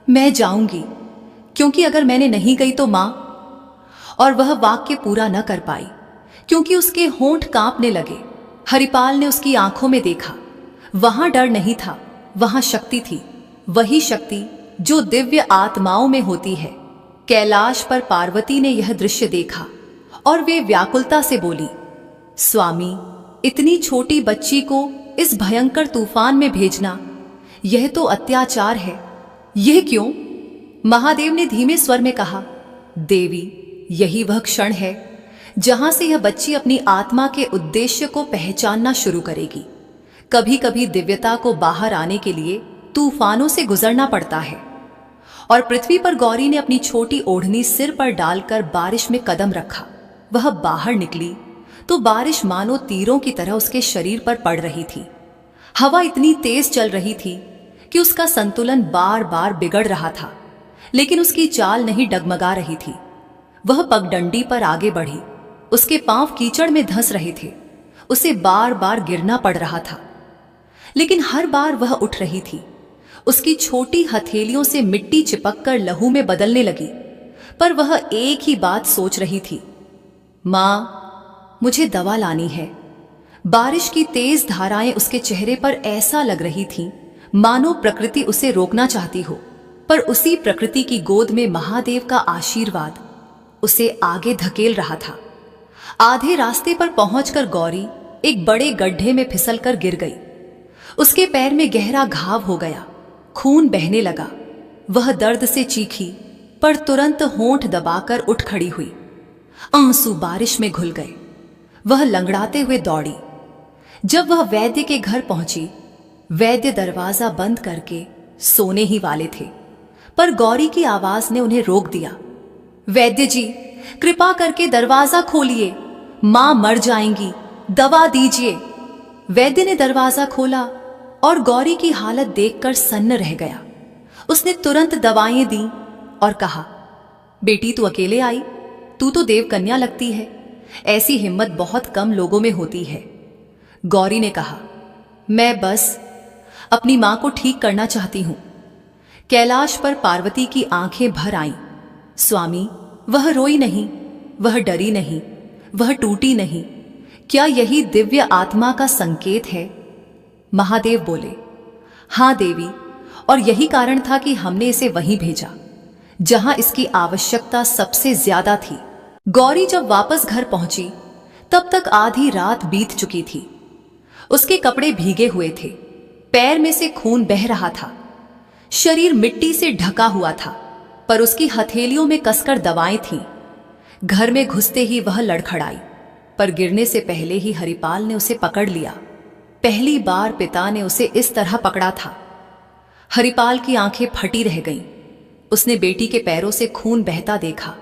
मैं जाऊंगी, क्योंकि अगर मैंने नहीं गई तो मां। और वह वाक्य पूरा न कर पाई, क्योंकि उसके होंठ कांपने लगे। हरिपाल ने उसकी आंखों में देखा। वहां डर नहीं था, वहां शक्ति थी, वही शक्ति जो दिव्य आत्माओं में होती है। कैलाश पर पार्वती ने यह दृश्य देखा और वे व्याकुलता से बोली, स्वामी, इतनी छोटी बच्ची को इस भयंकर तूफान में भेजना, यह तो अत्याचार है। यह क्यों? महादेव ने धीमे स्वर में कहा, देवी, यही वह क्षण है जहां से यह बच्ची अपनी आत्मा के उद्देश्य को पहचानना शुरू करेगी। कभी कभी दिव्यता को बाहर आने के लिए तूफानों से गुजरना पड़ता है। और पृथ्वी पर गौरी ने अपनी छोटी ओढ़नी सिर पर डालकर बारिश में कदम रखा। वह बाहर निकली तो बारिश मानो तीरों की तरह उसके शरीर पर पड़ रही थी। हवा इतनी तेज चल रही थी कि उसका संतुलन बार बार बिगड़ रहा था, लेकिन उसकी चाल नहीं डगमगा रही थी। वह पगडंडी पर आगे बढ़ी। उसके पांव कीचड़ में धंस रहे थे। उसे बार बार गिरना पड़ रहा था, लेकिन हर बार वह उठ रही थी। उसकी छोटी हथेलियों से मिट्टी चिपककर लहू में बदलने लगी, पर वह एक ही बात सोच रही थी, मां, मुझे दवा लानी है। बारिश की तेज धाराएं उसके चेहरे पर ऐसा लग रही थीं मानो प्रकृति उसे रोकना चाहती हो, पर उसी प्रकृति की गोद में महादेव का आशीर्वाद उसे आगे धकेल रहा था। आधे रास्ते पर पहुंचकर गौरी एक बड़े गड्ढे में फिसलकर गिर गई। उसके पैर में गहरा घाव हो गया, खून बहने लगा। वह दर्द से चीखी, पर तुरंत होंठ दबाकर उठ खड़ी हुई। आंसू बारिश में घुल गए। वह लंगड़ाते हुए दौड़ी। जब वह वैद्य के घर पहुंची, वैद्य दरवाजा बंद करके सोने ही वाले थे, पर गौरी की आवाज ने उन्हें रोक दिया। वैद्य जी, कृपा करके दरवाजा खोलिए, मां मर जाएंगी, दवा दीजिए। वैद्य ने दरवाजा खोला और गौरी की हालत देखकर सन्न रह गया। उसने तुरंत दवाएं दी और कहा, बेटी, तू अकेले आई? तू तो देवकन्या लगती है। ऐसी हिम्मत बहुत कम लोगों में होती है। गौरी ने कहा, मैं बस अपनी मां को ठीक करना चाहती हूं। कैलाश पर पार्वती की आंखें भर आईं। स्वामी, वह रोई नहीं, वह डरी नहीं, वह टूटी नहीं। क्या यही दिव्य आत्मा का संकेत है? महादेव बोले, हां देवी, और यही कारण था कि हमने इसे वहीं भेजा जहां इसकी आवश्यकता सबसे ज्यादा थी। गौरी जब वापस घर पहुंची तब तक आधी रात बीत चुकी थी। उसके कपड़े भीगे हुए थे, पैर में से खून बह रहा था, शरीर मिट्टी से ढका हुआ था, पर उसकी हथेलियों में कसकर दवाएं थीं। घर में घुसते ही वह लड़खड़ाई, पर गिरने से पहले ही हरिपाल ने उसे पकड़ लिया। पहली बार पिता ने उसे इस तरह पकड़ा था। हरिपाल की आंखें फटी रह गईं। उसने बेटी के पैरों से खून बहता देखा,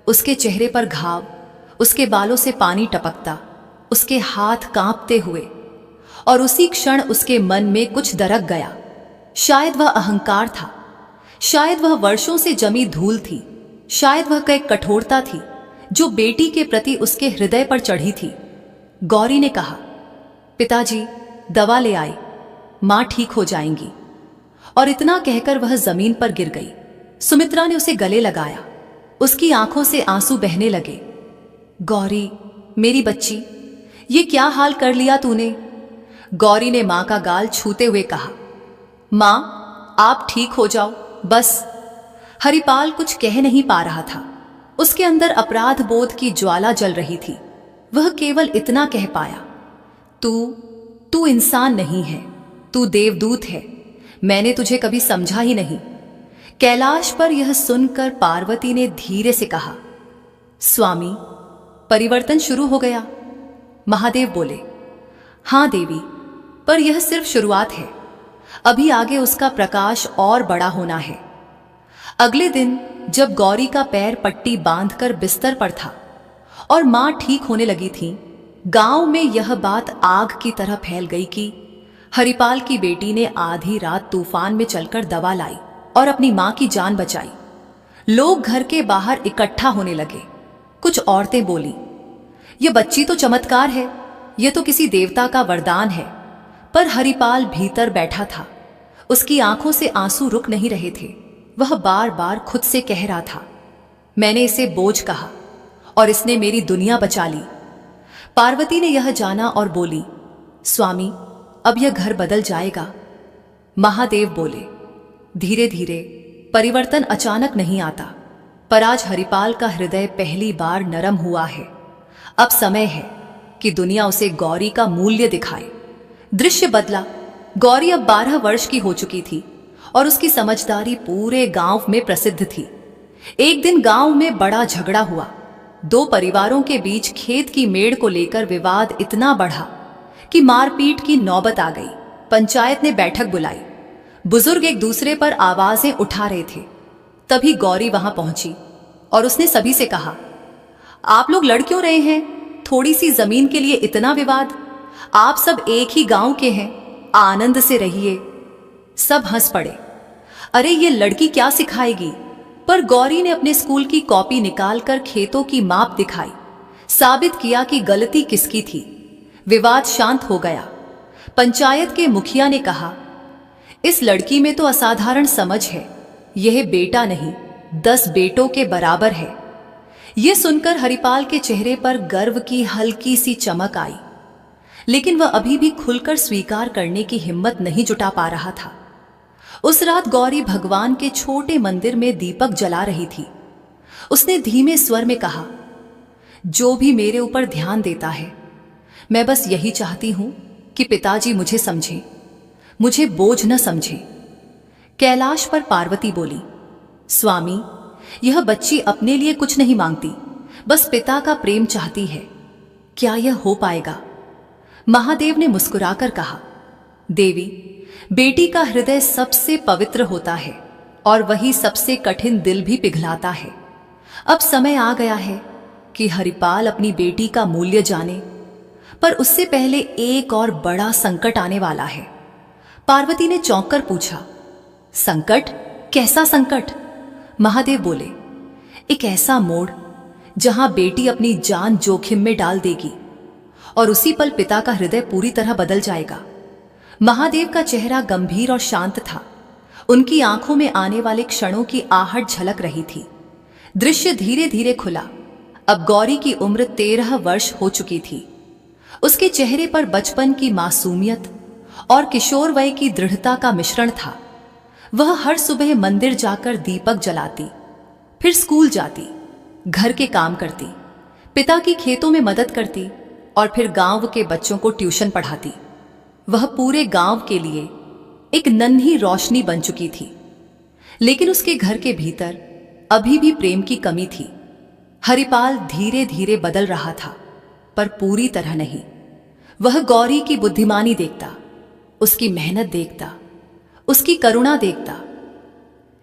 उसके चेहरे पर घाव, उसके बालों से पानी टपकता, उसके हाथ कांपते हुए। और उसी क्षण उसके मन में कुछ दरक गया। शायद वह अहंकार था, शायद वह वर्षों से जमी धूल थी, शायद वह कई कठोरता थी जो बेटी के प्रति उसके हृदय पर चढ़ी थी। गौरी ने कहा, पिताजी दवा ले आए, मां ठीक हो जाएंगी। और इतना कहकर वह जमीन पर गिर गई। सुमित्रा ने उसे गले लगाया, उसकी आंखों से आंसू बहने लगे। गौरी मेरी बच्ची, ये क्या हाल कर लिया तूने? गौरी ने मां का गाल छूते हुए कहा, मां आप ठीक हो जाओ बस। हरिपाल कुछ कह नहीं पा रहा था, उसके अंदर अपराध बोध की ज्वाला जल रही थी। वह केवल इतना कह पाया, तू इंसान नहीं है, तू देवदूत है, मैंने तुझे कभी समझा ही नहीं। कैलाश पर यह सुनकर पार्वती ने धीरे से कहा, स्वामी परिवर्तन शुरू हो गया। महादेव बोले, हां देवी, पर यह सिर्फ शुरुआत है, अभी आगे उसका प्रकाश और बड़ा होना है। अगले दिन जब गौरी का पैर पट्टी बांधकर बिस्तर पर था और मां ठीक होने लगी थी, गांव में यह बात आग की तरह फैल गई कि हरिपाल की बेटी ने आधी रात तूफान में चलकर दवा लाई और अपनी मां की जान बचाई। लोग घर के बाहर इकट्ठा होने लगे। कुछ औरतें बोली, यह बच्ची तो चमत्कार है, यह तो किसी देवता का वरदान है। पर हरिपाल भीतर बैठा था, उसकी आंखों से आंसू रुक नहीं रहे थे। वह बार बार खुद से कह रहा था, मैंने इसे बोझ कहा और इसने मेरी दुनिया बचा ली। पार्वती ने यह जाना और बोली, स्वामी अब यह घर बदल जाएगा। महादेव बोले, धीरे धीरे, परिवर्तन अचानक नहीं आता, पर आज हरिपाल का हृदय पहली बार नरम हुआ है। अब समय है कि दुनिया उसे गौरी का मूल्य दिखाए। दृश्य बदला। गौरी अब 12 वर्ष की हो चुकी थी और उसकी समझदारी पूरे गांव में प्रसिद्ध थी। एक दिन गांव में बड़ा झगड़ा हुआ। दो परिवारों के बीच खेत की मेड़ को लेकर विवाद इतना बढ़ा कि मारपीट की नौबत आ गई। पंचायत ने बैठक बुलाई। बुजुर्ग एक दूसरे पर आवाजें उठा रहे थे। तभी गौरी वहां पहुंची और उसने सभी से कहा, आप लोग लड़ क्यों रहे हैं? थोड़ी सी जमीन के लिए इतना विवाद? आप सब एक ही गांव के हैं, आनंद से रहिए। सब हंस पड़े। अरे ये लड़की क्या सिखाएगी? पर गौरी ने अपने स्कूल की कॉपी निकालकर खेतों की माप दिखाई, साबित किया कि गलती किसकी थी। विवाद शांत हो गया। पंचायत के मुखिया ने कहा, इस लड़की में तो असाधारण समझ है, यह बेटा नहीं 10 बेटों के बराबर है। यह सुनकर हरिपाल के चेहरे पर गर्व की हल्की सी चमक आई, लेकिन वह अभी भी खुलकर स्वीकार करने की हिम्मत नहीं जुटा पा रहा था। उस रात गौरी भगवान के छोटे मंदिर में दीपक जला रही थी। उसने धीमे स्वर में कहा, जो भी मेरे ऊपर ध्यान देता है, मैं बस यही चाहती हूं कि पिताजी मुझे समझे, मुझे बोझ न समझे। कैलाश पर पार्वती बोली, स्वामी यह बच्ची अपने लिए कुछ नहीं मांगती, बस पिता का प्रेम चाहती है। क्या यह हो पाएगा? महादेव ने मुस्कुराकर कहा, देवी, बेटी का हृदय सबसे पवित्र होता है और वही सबसे कठिन दिल भी पिघलाता है। अब समय आ गया है कि हरिपाल अपनी बेटी का मूल्य जाने, पर उससे पहले एक और बड़ा संकट आने वाला है। पार्वती ने चौंक कर पूछा, संकट? कैसा संकट? महादेव बोले, एक ऐसा मोड़ जहां बेटी अपनी जान जोखिम में डाल देगी और उसी पल पिता का हृदय पूरी तरह बदल जाएगा। महादेव का चेहरा गंभीर और शांत था। उनकी आंखों में आने वाले क्षणों की आहट झलक रही थी। दृश्य धीरे धीरे खुला। अब गौरी की उम्र 13 वर्ष हो चुकी थी। उसके चेहरे पर बचपन की मासूमियत और किशोर वय की दृढ़ता का मिश्रण था। वह हर सुबह मंदिर जाकर दीपक जलाती, फिर स्कूल जाती, घर के काम करती, पिता की खेतों में मदद करती और फिर गांव के बच्चों को ट्यूशन पढ़ाती। वह पूरे गांव के लिए एक नन्ही रोशनी बन चुकी थी। लेकिन उसके घर के भीतर अभी भी प्रेम की कमी थी। हरिपाल धीरे धीरे बदल रहा था, पर पूरी तरह नहीं। वह गौरी की बुद्धिमानी देखता, उसकी मेहनत देखता, उसकी करुणा देखता,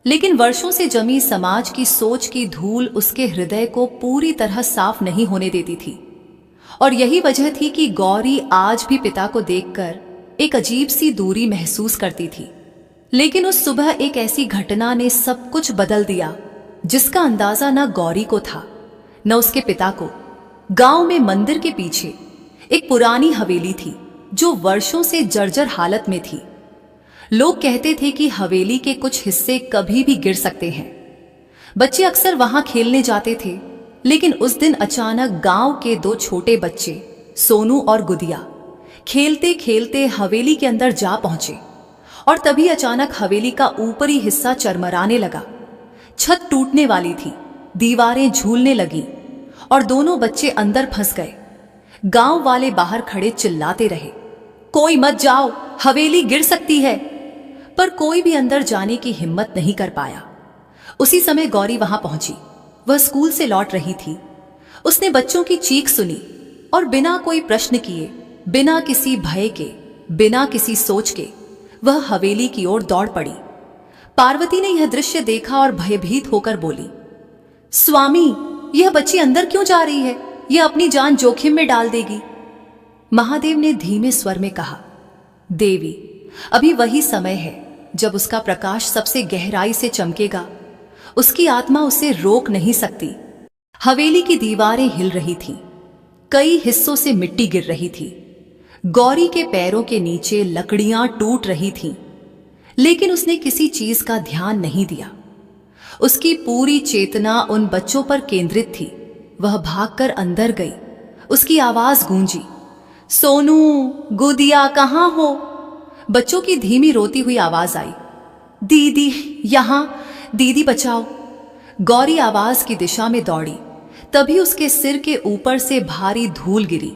लेकिन वर्षों से जमी समाज की सोच की धूल उसके हृदय को पूरी तरह साफ नहीं होने देती थी। और यही वजह थी कि गौरी आज भी पिता को देखकर एक अजीब सी दूरी महसूस करती थी। लेकिन उस सुबह एक ऐसी घटना ने सब कुछ बदल दिया, जिसका अंदाजा न गौरी को था न उसके पिता को। गांव में मंदिर के पीछे एक पुरानी हवेली थी जो वर्षों से जर्जर हालत में थी। लोग कहते थे कि हवेली के कुछ हिस्से कभी भी गिर सकते हैं। बच्चे अक्सर वहां खेलने जाते थे, लेकिन उस दिन अचानक गांव के 2 छोटे बच्चे सोनू और गुदिया खेलते खेलते हवेली के अंदर जा पहुंचे। और तभी अचानक हवेली का ऊपरी हिस्सा चरमराने लगा। छत टूटने वाली थी, दीवारें झूलने लगी और दोनों बच्चे अंदर फंस गए। गांव वाले बाहर खड़े चिल्लाते रहे, कोई मत जाओ, हवेली गिर सकती है। पर कोई भी अंदर जाने की हिम्मत नहीं कर पाया। उसी समय गौरी वहां पहुंची। वह स्कूल से लौट रही थी। उसने बच्चों की चीख सुनी और बिना कोई प्रश्न किए, बिना किसी भय के, बिना किसी सोच के वह हवेली की ओर दौड़ पड़ी। पार्वती ने यह दृश्य देखा और भयभीत होकर बोली, स्वामी, यह बच्ची अंदर क्यों जा रही है? यह अपनी जान जोखिम में डाल देगी। महादेव ने धीमे स्वर में कहा, देवी, अभी वही समय है जब उसका प्रकाश सबसे गहराई से चमकेगा। उसकी आत्मा उसे रोक नहीं सकती। हवेली की दीवारें हिल रही थीं, कई हिस्सों से मिट्टी गिर रही थी। गौरी के पैरों के नीचे लकड़ियां टूट रही थीं, लेकिन उसने किसी चीज का ध्यान नहीं दिया। उसकी पूरी चेतना उन बच्चों पर केंद्रित थी। वह भागकर अंदर गई। उसकी आवाज गूंजी, सोनू, गुदिया, कहां हो? बच्चों की धीमी रोती हुई आवाज आई, दीदी, यहां, दीदी बचाओ। गौरी आवाज की दिशा में दौड़ी। तभी उसके सिर के ऊपर से भारी धूल गिरी।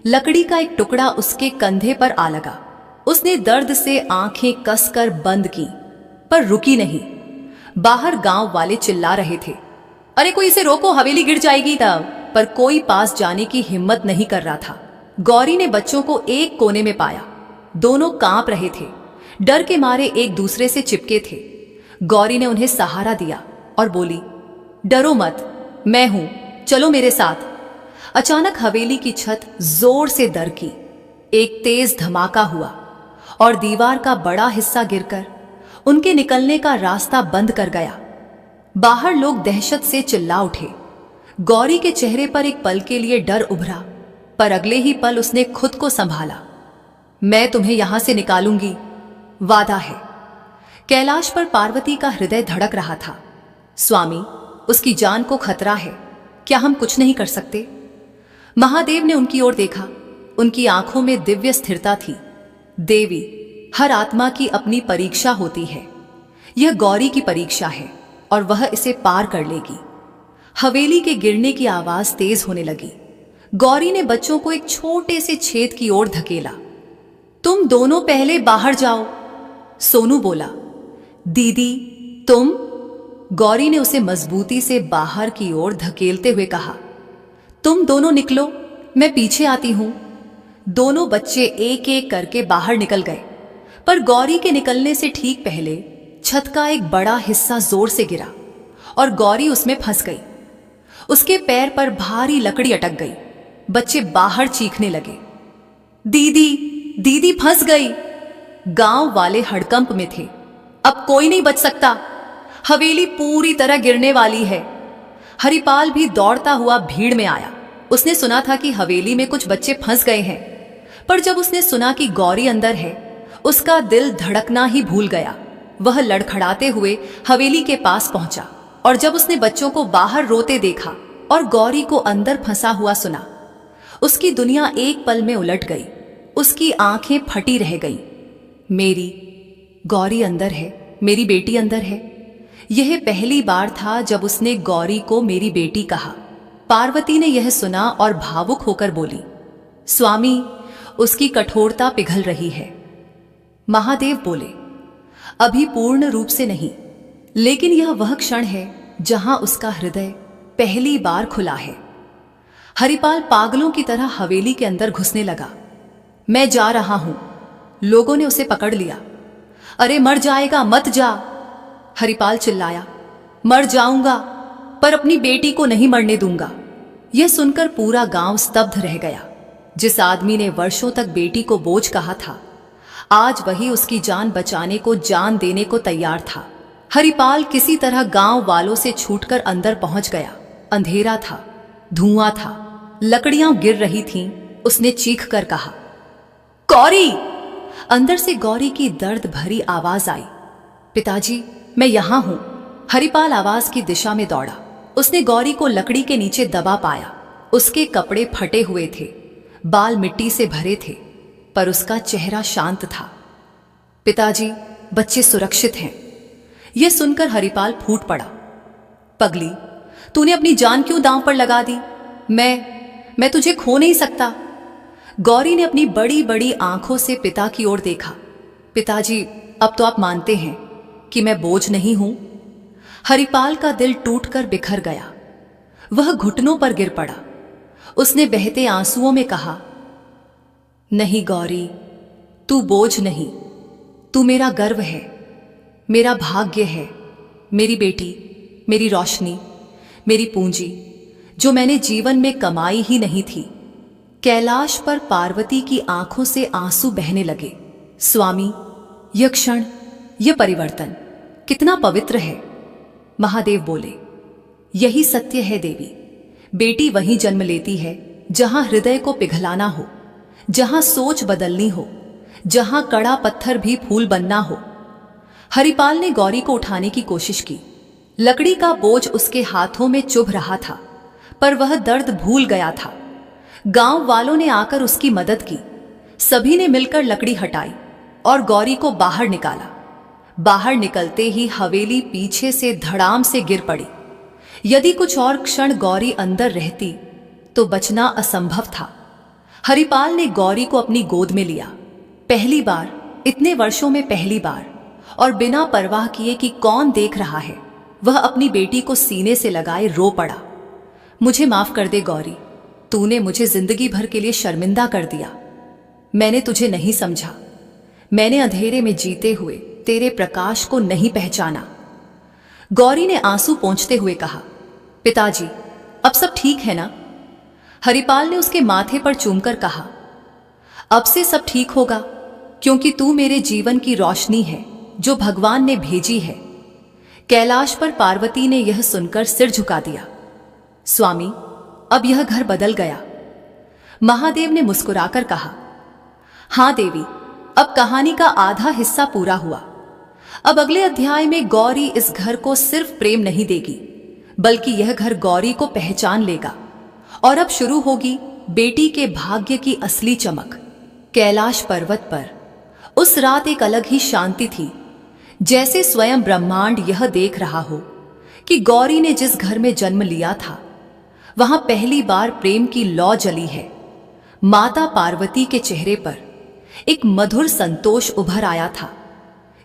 लकड़ी का एक टुकड़ा उसके कंधे पर आ लगा। उसने दर्द से आंखें कसकर बंद की, पर रुकी नहीं। बाहर गांव वाले चिल्ला रहे थे, अरे कोई इसे रोको, हवेली गिर जाएगी तब। पर कोई पास जाने की हिम्मत नहीं कर रहा था। गौरी ने बच्चों को एक कोने में पाया। दोनों कांप रहे थे, डर के मारे एक दूसरे से चिपके थे। गौरी ने उन्हें सहारा दिया और बोली, डरो मत, मैं हूं, चलो मेरे साथ। अचानक हवेली की छत जोर से दरकी। एक तेज धमाका हुआ और दीवार का बड़ा हिस्सा गिरकर उनके निकलने का रास्ता बंद कर गया। बाहर लोग दहशत से चिल्ला उठे। गौरी के चेहरे पर एक पल के लिए डर उभरा, पर अगले ही पल उसने खुद को संभाला। मैं तुम्हें यहां से निकालूंगी, वादा है। कैलाश पर पार्वती का हृदय धड़क रहा था। स्वामी, उसकी जान को खतरा है, क्या हम कुछ नहीं कर सकते? महादेव ने उनकी ओर देखा। उनकी आंखों में दिव्य स्थिरता थी। देवी, हर आत्मा की अपनी परीक्षा होती है। यह गौरी की परीक्षा है और वह इसे पार कर लेगी। हवेली के गिरने की आवाज तेज होने लगी। गौरी ने बच्चों को एक छोटे से छेद की ओर धकेला। तुम दोनों पहले बाहर जाओ, सोनू बोला। दीदी, तुम? गौरी ने उसे मजबूती से बाहर की ओर धकेलते हुए कहा, तुम दोनों निकलो, मैं पीछे आती हूं। दोनों बच्चे एक एक करके बाहर निकल गए, पर गौरी के निकलने से ठीक पहले छत का एक बड़ा हिस्सा जोर से गिरा और गौरी उसमें फंस गई। उसके पैर पर भारी लकड़ी अटक गई। बच्चे बाहर चीखने लगे, दीदी, दीदी फंस गई। गांव वाले हड़कंप में थे। अब कोई नहीं बच सकता, हवेली पूरी तरह गिरने वाली है। हरिपाल भी दौड़ता हुआ भीड़ में आया। उसने सुना था कि हवेली में कुछ बच्चे फंस गए हैं, पर जब उसने सुना कि गौरी अंदर है, उसका दिल धड़कना ही भूल गया। वह लड़खड़ाते हुए हवेली के पास पहुंचा और जब उसने बच्चों को बाहर रोते देखा और गौरी को अंदर फंसा हुआ सुना। उसकी दुनिया एक पल में उलट गई। उसकी आंखें फटी रह गईं। मेरी गौरी अंदर है, मेरी बेटी अंदर है। यह पहली बार था जब उसने गौरी को मेरी बेटी कहा। पार्वती ने यह सुना और भावुक होकर बोली, स्वामी, उसकी कठोरता पिघल रही है। महादेव बोले, अभी पूर्ण रूप से नहीं, लेकिन यह वह क्षण है जहां उसका हृदय पहली बार खुला है। हरिपाल पागलों की तरह हवेली के अंदर घुसने लगा। मैं जा रहा हूं। लोगों ने उसे पकड़ लिया। अरे मर जाएगा, मत जा। हरिपाल चिल्लाया, मर जाऊंगा पर अपनी बेटी को नहीं मरने दूंगा। यह सुनकर पूरा गांव स्तब्ध रह गया। जिस आदमी ने वर्षों तक बेटी को बोझ कहा था, आज वही उसकी जान बचाने को, जान देने को तैयार था। हरिपाल किसी तरह गांव वालों से छूटकर अंदर पहुंच गया। अंधेरा था, धुआं था, लकड़ियां गिर रही थीं। उसने चीख कर कहा, गौरी! अंदर से गौरी की दर्द भरी आवाज आई। पिताजी, मैं यहां हूं। हरिपाल आवाज की दिशा में दौड़ा। उसने गौरी को लकड़ी के नीचे दबा पाया। उसके कपड़े फटे हुए थे, बाल मिट्टी से भरे थे, पर उसका चेहरा शांत था। पिताजी, बच्चे सुरक्षित हैं। यह सुनकर हरिपाल फूट पड़ा। पगली, तूने अपनी जान क्यों दांव पर लगा दी? मैं तुझे खो नहीं सकता। गौरी ने अपनी बड़ी बड़ी आंखों से पिता की ओर देखा। पिताजी, अब तो आप मानते हैं कि मैं बोझ नहीं हूं। हरिपाल का दिल टूटकर बिखर गया। वह घुटनों पर गिर पड़ा। उसने बहते आंसुओं में कहा, नहीं गौरी, तू बोझ नहीं, तू मेरा गर्व है, मेरा भाग्य है, मेरी बेटी, मेरी रोशनी, मेरी पूंजी, जो मैंने जीवन में कमाई ही नहीं थी। कैलाश पर पार्वती की आंखों से आंसू बहने लगे। स्वामी, यह क्षण, यह परिवर्तन कितना पवित्र है। महादेव बोले, यही सत्य है देवी। बेटी वहीं जन्म लेती है जहां हृदय को पिघलाना हो, जहां सोच बदलनी हो, जहां कड़ा पत्थर भी फूल बनना हो। हरिपाल ने गौरी को उठाने की कोशिश की। लकड़ी का बोझ उसके हाथों में चुभ रहा था, पर वह दर्द भूल गया था। गांव वालों ने आकर उसकी मदद की। सभी ने मिलकर लकड़ी हटाई और गौरी को बाहर निकाला। बाहर निकलते ही हवेली पीछे से धड़ाम से गिर पड़ी। यदि कुछ और क्षण गौरी अंदर रहती तो बचना असंभव था। हरिपाल ने गौरी को अपनी गोद में लिया। पहली बार, इतने वर्षों में पहली बार, और बिना परवाह किए कि कौन देख रहा है, वह अपनी बेटी को सीने से लगाए रो पड़ा। मुझे माफ कर दे गौरी, तूने मुझे जिंदगी भर के लिए शर्मिंदा कर दिया। मैंने तुझे नहीं समझा। मैंने अंधेरे में जीते हुए तेरे प्रकाश को नहीं पहचाना। गौरी ने आंसू पोंछते हुए कहा, पिताजी, अब सब ठीक है ना? हरिपाल ने उसके माथे पर चूमकर कहा, अब से सब ठीक होगा, क्योंकि तू मेरे जीवन की रोशनी है जो भगवान ने भेजी है। कैलाश पर पार्वती ने यह सुनकर सिर झुका दिया। स्वामी, अब यह घर बदल गया। महादेव ने मुस्कुराकर कहा, हां देवी, अब कहानी का आधा हिस्सा पूरा हुआ। अब अगले अध्याय में गौरी इस घर को सिर्फ प्रेम नहीं देगी, बल्कि यह घर गौरी को पहचान लेगा। और अब शुरू होगी बेटी के भाग्य की असली चमक। कैलाश पर्वत पर उस रात एक अलग ही शांति थी, जैसे स्वयं ब्रह्मांड यह देख रहा हो कि गौरी ने जिस घर में जन्म लिया था, वहां पहली बार प्रेम की लौ जली है। माता पार्वती के चेहरे पर एक मधुर संतोष उभर आया था,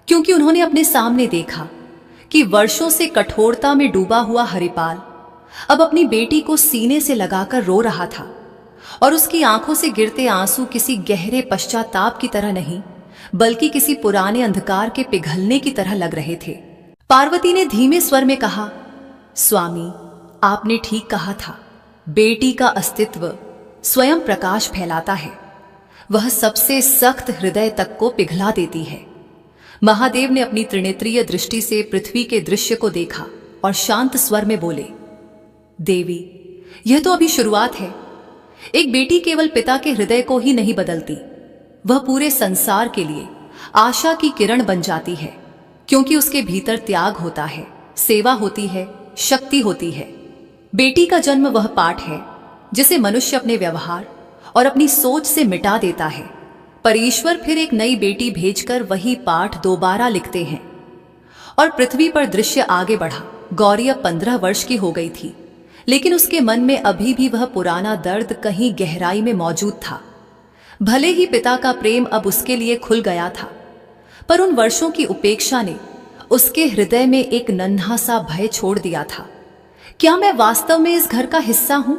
क्योंकि उन्होंने अपने सामने देखा कि वर्षों से कठोरता में डूबा हुआ हरिपाल अब अपनी बेटी को सीने से लगाकर रो रहा था, और उसकी आंखों से गिरते आंसू किसी गहरे पश्चाताप की तरह नहीं, बल्कि किसी पुराने अंधकार के पिघलने की तरह लग रहे थे। पार्वती ने धीमे स्वर में कहा, स्वामी, आपने ठीक कहा था। बेटी का अस्तित्व स्वयं प्रकाश फैलाता है। वह सबसे सख्त हृदय तक को पिघला देती है। महादेव ने अपनी त्रिनेत्रीय दृष्टि से पृथ्वी के दृश्य को देखा और शांत स्वर में बोले, देवी, यह तो अभी शुरुआत है। एक बेटी केवल पिता के हृदय को ही नहीं बदलती, वह पूरे संसार के लिए आशा की किरण बन जाती है, क्योंकि उसके भीतर त्याग होता है, सेवा होती है, शक्ति होती है। बेटी का जन्म वह पाठ है जिसे मनुष्य अपने व्यवहार और अपनी सोच से मिटा देता है, पर ईश्वर फिर एक नई बेटी भेजकर वही पाठ दोबारा लिखते हैं। और पृथ्वी पर दृश्य आगे बढ़ा। गौरी अब 15 वर्ष की हो गई थी, लेकिन उसके मन में अभी भी वह पुराना दर्द कहीं गहराई में मौजूद था। भले ही पिता का प्रेम अब उसके लिए खुल गया था, पर उन वर्षों की उपेक्षा ने उसके हृदय में एक नन्हा सा भय छोड़ दिया था। क्या मैं वास्तव में इस घर का हिस्सा हूं?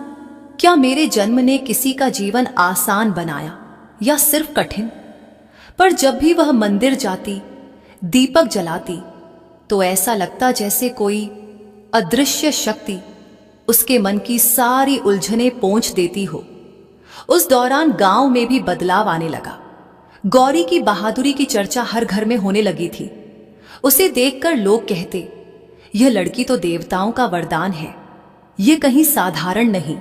क्या मेरे जन्म ने किसी का जीवन आसान बनाया या सिर्फ कठिन? पर जब भी वह मंदिर जाती, दीपक जलाती, तो ऐसा लगता जैसे कोई अदृश्य शक्ति उसके मन की सारी उलझनें पोंछ देती हो। उस दौरान गांव में भी बदलाव आने लगा। गौरी की बहादुरी की चर्चा हर घर में होने लगी थी। उसे देखकर लोग कहते, यह लड़की तो देवताओं का वरदान है, यह कहीं साधारण नहीं।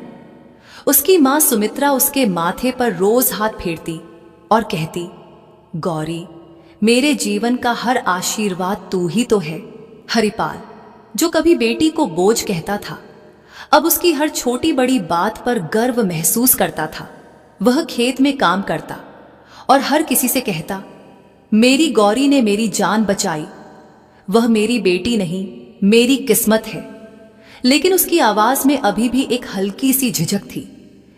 उसकी मां सुमित्रा उसके माथे पर रोज हाथ फेरती और कहती, गौरी, मेरे जीवन का हर आशीर्वाद तू ही तो है। हरिपाल, जो कभी बेटी को बोझ कहता था, अब उसकी हर छोटी बड़ी बात पर गर्व महसूस करता था। वह खेत में काम करता और हर किसी से कहता, मेरी गौरी ने मेरी जान बचाई। वह मेरी बेटी नहीं, मेरी किस्मत है। लेकिन उसकी आवाज में अभी भी एक हल्की सी झिझक थी,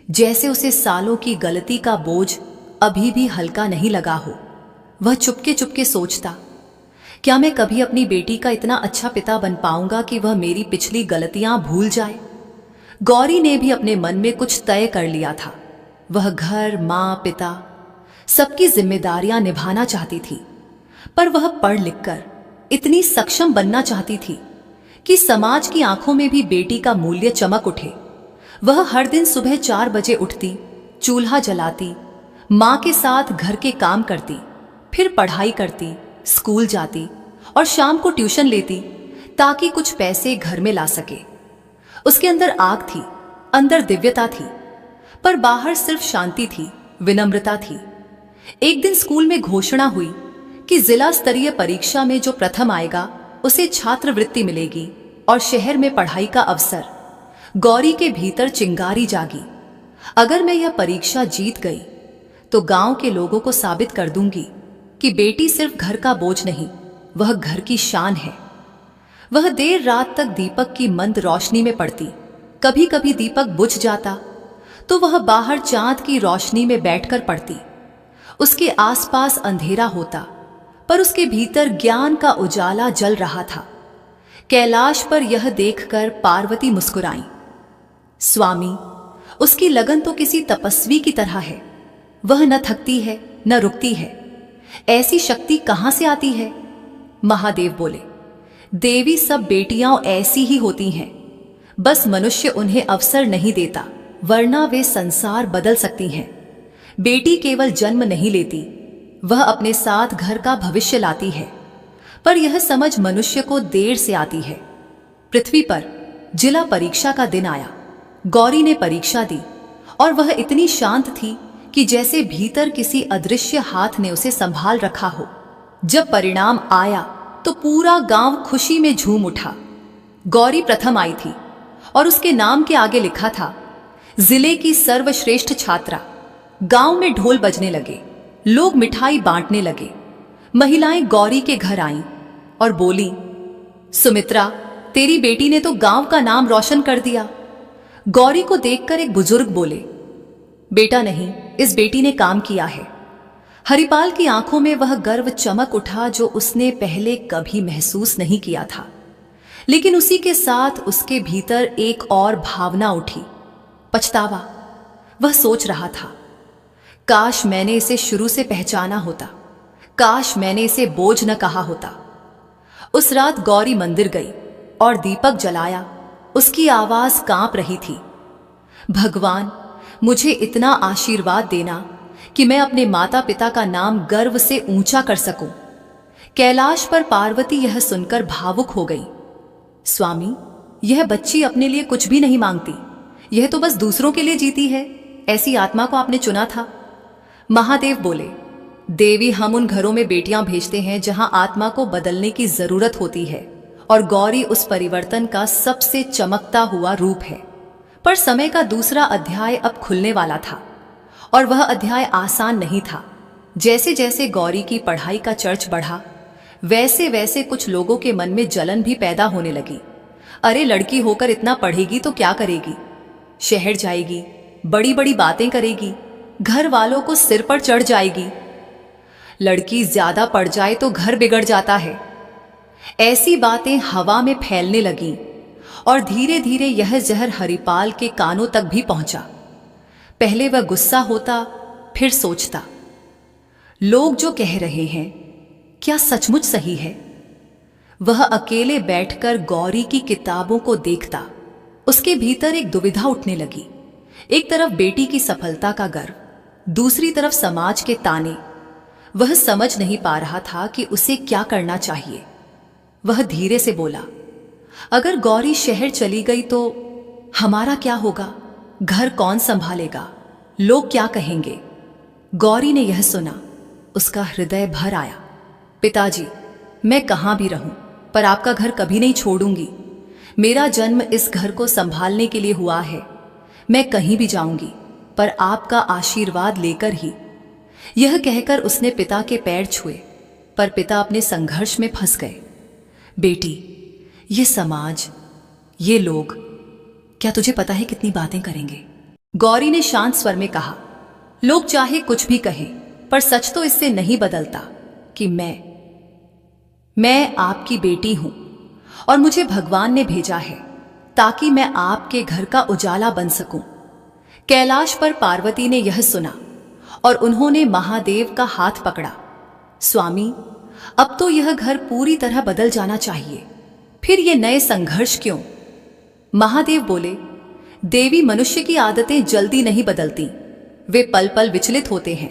जैसे उसे सालों की गलती का बोझ अभी भी हल्का नहीं लगा हो। वह चुपके चुपके सोचता, क्या मैं कभी अपनी बेटी का इतना अच्छा पिता बन पाऊंगा कि वह मेरी पिछली गलतियां भूल जाए? गौरी ने भी अपने मन में कुछ तय कर लिया था। वह घर, मां, पिता, सबकी जिम्मेदारियां निभाना चाहती थी, पर वह पढ़ लिखकर इतनी सक्षम बनना चाहती थी कि समाज की आंखों में भी बेटी का मूल्य चमक उठे। वह हर दिन सुबह 4 बजे उठती, चूल्हा जलाती, मां के साथ घर के काम करती, फिर पढ़ाई करती, स्कूल जाती और शाम को ट्यूशन लेती ताकि कुछ पैसे घर में ला सके। उसके अंदर आग थी, अंदर दिव्यता थी, पर बाहर सिर्फ शांति थी, विनम्रता थी। एक दिन स्कूल में घोषणा हुई कि जिला स्तरीय परीक्षा में जो प्रथम आएगा उसे छात्रवृत्ति मिलेगी और शहर में पढ़ाई का अवसर। गौरी के भीतर चिंगारी जागी, अगर मैं यह परीक्षा जीत गई तो गांव के लोगों को साबित कर दूंगी कि बेटी सिर्फ घर का बोझ नहीं, वह घर की शान है। वह देर रात तक दीपक की मंद रोशनी में पड़ती। कभी कभी दीपक बुझ जाता तो वह बाहर चांद की रोशनी में बैठकर पढ़ती। उसके आसपास अंधेरा होता, पर उसके भीतर ज्ञान का उजाला जल रहा था। कैलाश पर यह देखकर पार्वती मुस्कुराई। स्वामी, उसकी लगन तो किसी तपस्वी की तरह है। वह न थकती है न रुकती है। ऐसी शक्ति कहां से आती है? महादेव बोले, देवी सब बेटियां ऐसी ही होती हैं, बस मनुष्य उन्हें अवसर नहीं देता, वरना वे संसार बदल सकती हैं। बेटी केवल जन्म नहीं लेती, वह अपने साथ घर का भविष्य लाती है, पर यह समझ मनुष्य को देर से आती है। पृथ्वी पर जिला परीक्षा का दिन आया। गौरी ने परीक्षा दी और वह इतनी शांत थी कि जैसे भीतर किसी अदृश्य हाथ ने उसे संभाल रखा हो। जब परिणाम आया तो पूरा गांव खुशी में झूम उठा। गौरी प्रथम आई थी और उसके नाम के आगे लिखा था, जिले की सर्वश्रेष्ठ छात्रा। गांव में ढोल बजने लगे, लोग मिठाई बांटने लगे। महिलाएं गौरी के घर आईं और बोली, सुमित्रा, तेरी बेटी ने तो गांव का नाम रोशन कर दिया। गौरी को देखकर एक बुजुर्ग बोले, बेटा नहीं, इस बेटी ने काम किया है। हरिपाल की आंखों में वह गर्व चमक उठा जो उसने पहले कभी महसूस नहीं किया था। लेकिन उसी के साथ उसके भीतर एक और भावना उठी, पछतावा। वह सोच रहा था, काश मैंने इसे शुरू से पहचाना होता, काश मैंने इसे बोझ न कहा होता। उस रात गौरी मंदिर गई और दीपक जलाया। उसकी आवाज कांप रही थी, भगवान, मुझे इतना आशीर्वाद देना कि मैं अपने माता पिता का नाम गर्व से ऊंचा कर सकूं। कैलाश पर पार्वती यह सुनकर भावुक हो गई। स्वामी, यह बच्ची अपने लिए कुछ भी नहीं मांगती, यह तो बस दूसरों के लिए जीती है। ऐसी आत्मा को आपने चुना था। महादेव बोले, देवी, हम उन घरों में बेटियां भेजते हैं जहां आत्मा को बदलने की जरूरत होती है और गौरी उस परिवर्तन का सबसे चमकता हुआ रूप है। पर समय का दूसरा अध्याय अब खुलने वाला था, और वह अध्याय आसान नहीं था। जैसे जैसे गौरी की पढ़ाई का चर्च बढ़ा, वैसे वैसे कुछ लोगों के मन में जलन भी पैदा होने लगी। अरे, लड़की होकर इतना पढ़ेगी तो क्या करेगी? शहर जाएगी, बड़ी बड़ी बातें करेगी, घर वालों को सिर पर चढ़ जाएगी। लड़की ज्यादा पढ़ जाए तो घर बिगड़ जाता है। ऐसी बातें हवा में फैलने लगीं, और धीरे धीरे यह जहर हरिपाल के कानों तक भी पहुंचा। पहले वह गुस्सा होता, फिर सोचता, लोग जो कह रहे हैं क्या सचमुच सही है? वह अकेले बैठकर गौरी की किताबों को देखता। उसके भीतर एक दुविधा उठने लगी। एक तरफ बेटी की सफलता का गर्व, दूसरी तरफ समाज के ताने। वह समझ नहीं पा रहा था कि उसे क्या करना चाहिए। वह धीरे से बोला, अगर गौरी शहर चली गई तो हमारा क्या होगा? घर कौन संभालेगा? लोग क्या कहेंगे? गौरी ने यह सुना, उसका हृदय भर आया। पिताजी, मैं कहां भी रहूं, पर आपका घर कभी नहीं छोड़ूंगी। मेरा जन्म इस घर को संभालने के लिए हुआ है। मैं कहीं भी जाऊंगी, पर आपका आशीर्वाद लेकर ही। यह कहकर उसने पिता के पैर छुए, पर पिता अपने संघर्ष में फंस गए। बेटी, ये समाज, ये लोग, क्या तुझे पता है कितनी बातें करेंगे? गौरी ने शांत स्वर में कहा, लोग चाहे कुछ भी कहें, पर सच तो इससे नहीं बदलता कि मैं आपकी बेटी हूं, और मुझे भगवान ने भेजा है ताकि मैं आपके घर का उजाला बन सकूं। कैलाश पर पार्वती ने यह सुना, और उन्होंने महादेव का हाथ पकड़ा। स्वामी, अब तो यह घर पूरी तरह बदल जाना चाहिए, फिर ये नए संघर्ष क्यों? महादेव बोले, देवी, मनुष्य की आदतें जल्दी नहीं बदलती, वे पल पल विचलित होते हैं।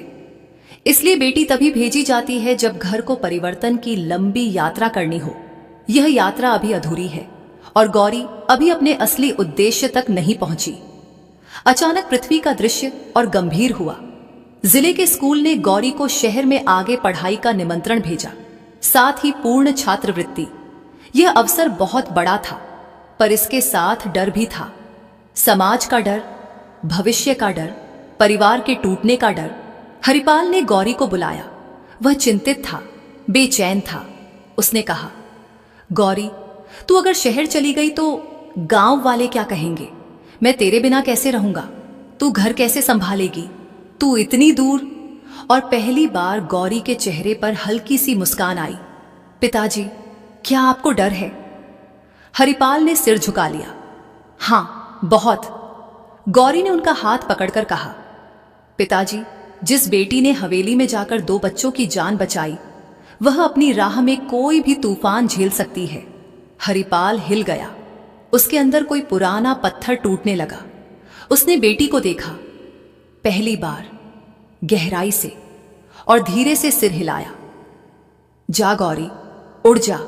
इसलिए बेटी तभी भेजी जाती है जब घर को परिवर्तन की लंबी यात्रा करनी हो। यह यात्रा अभी अधूरी है, और गौरी अभी अपने असली उद्देश्य तक नहीं पहुंची। अचानक पृथ्वी का दृश्य और गंभीर हुआ। जिले के स्कूल ने गौरी को शहर में आगे पढ़ाई का निमंत्रण भेजा, साथ ही पूर्ण छात्रवृत्ति। यह अवसर बहुत बड़ा था, पर इसके साथ डर भी था। समाज का डर, भविष्य का डर, परिवार के टूटने का डर। हरिपाल ने गौरी को बुलाया। वह चिंतित था, बेचैन था। उसने कहा, गौरी, तू अगर शहर चली गई तो गांव वाले क्या कहेंगे? मैं तेरे बिना कैसे रहूंगा? तू घर कैसे संभालेगी? तू इतनी दूर। और पहली बार गौरी के चेहरे पर हल्की सी मुस्कान आई। पिताजी, क्या आपको डर है? हरिपाल ने सिर झुका लिया। हां, बहुत। गौरी ने उनका हाथ पकड़कर कहा, पिताजी, जिस बेटी ने हवेली में जाकर 2 बच्चों की जान बचाई, वह अपनी राह में कोई भी तूफान झेल सकती है। हरिपाल हिल गया। उसके अंदर कोई पुराना पत्थर टूटने लगा। उसने बेटी को देखा, पहली बार, गहराई से, और धीरे से सिर हिलाया। जा गौरी, उड़ जा,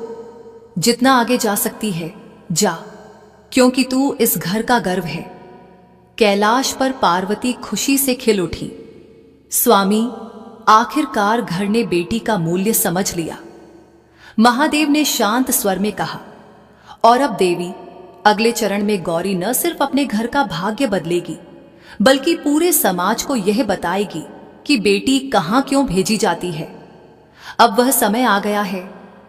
जितना आगे जा सकती है जा, क्योंकि तू इस घर का गर्व है। कैलाश पर पार्वती खुशी से खिल उठी। स्वामी, आखिरकार घर ने बेटी का मूल्य समझ लिया। महादेव ने शांत स्वर में कहा, और अब देवी, अगले चरण में गौरी न सिर्फ अपने घर का भाग्य बदलेगी, बल्कि पूरे समाज को यह बताएगी कि बेटी कहां क्यों भेजी जाती है। अब वह समय आ गया है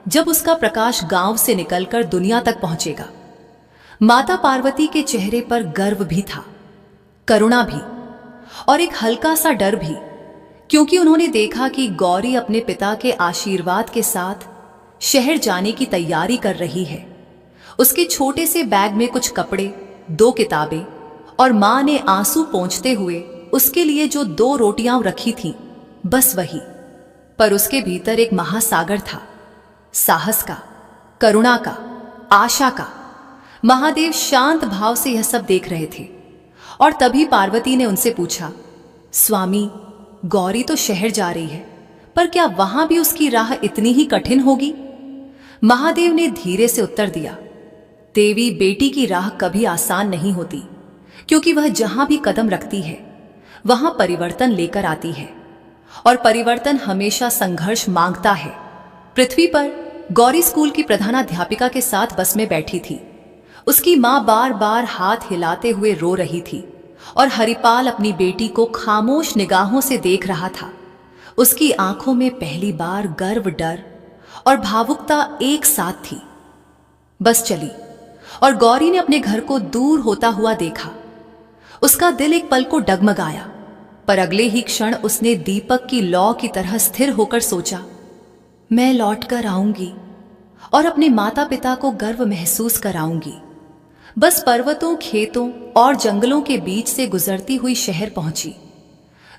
जब उसका प्रकाश गांव से निकलकर दुनिया तक पहुंचेगा। माता पार्वती के चेहरे पर गर्व भी था, करुणा भी, और एक हल्का सा डर भी, क्योंकि उन्होंने देखा कि गौरी अपने पिता के आशीर्वाद के साथ शहर जाने की तैयारी कर रही है। उसके छोटे से बैग में कुछ कपड़े, 2 किताबें, और मां ने आंसू पोंछते हुए उसके लिए जो 2 रोटियां रखी थीं, बस वही। पर उसके भीतर एक महासागर था, साहस का, करुणा का, आशा का। महादेव शांत भाव से यह सब देख रहे थे, और तभी पार्वती ने उनसे पूछा, स्वामी, गौरी तो शहर जा रही है, पर क्या वहां भी उसकी राह इतनी ही कठिन होगी? महादेव ने धीरे से उत्तर दिया, देवी, बेटी की राह कभी आसान नहीं होती, क्योंकि वह जहां भी कदम रखती है वहां परिवर्तन लेकर आती है, और परिवर्तन हमेशा संघर्ष मांगता है। पृथ्वी पर गौरी स्कूल की प्रधानाध्यापिका के साथ बस में बैठी थी। उसकी मां बार बार हाथ हिलाते हुए रो रही थी और हरिपाल अपनी बेटी को खामोश निगाहों से देख रहा था। उसकी आंखों में पहली बार गर्व, डर और भावुकता एक साथ थी। बस चली और गौरी ने अपने घर को दूर होता हुआ देखा। उसका दिल एक पल को डगमगाया, पर अगले ही क्षण उसने दीपक की लौ की तरह स्थिर होकर सोचा, मैं लौटकर आऊंगी और अपने माता पिता को गर्व महसूस कराऊंगी। बस पर्वतों, खेतों और जंगलों के बीच से गुजरती हुई शहर पहुंची।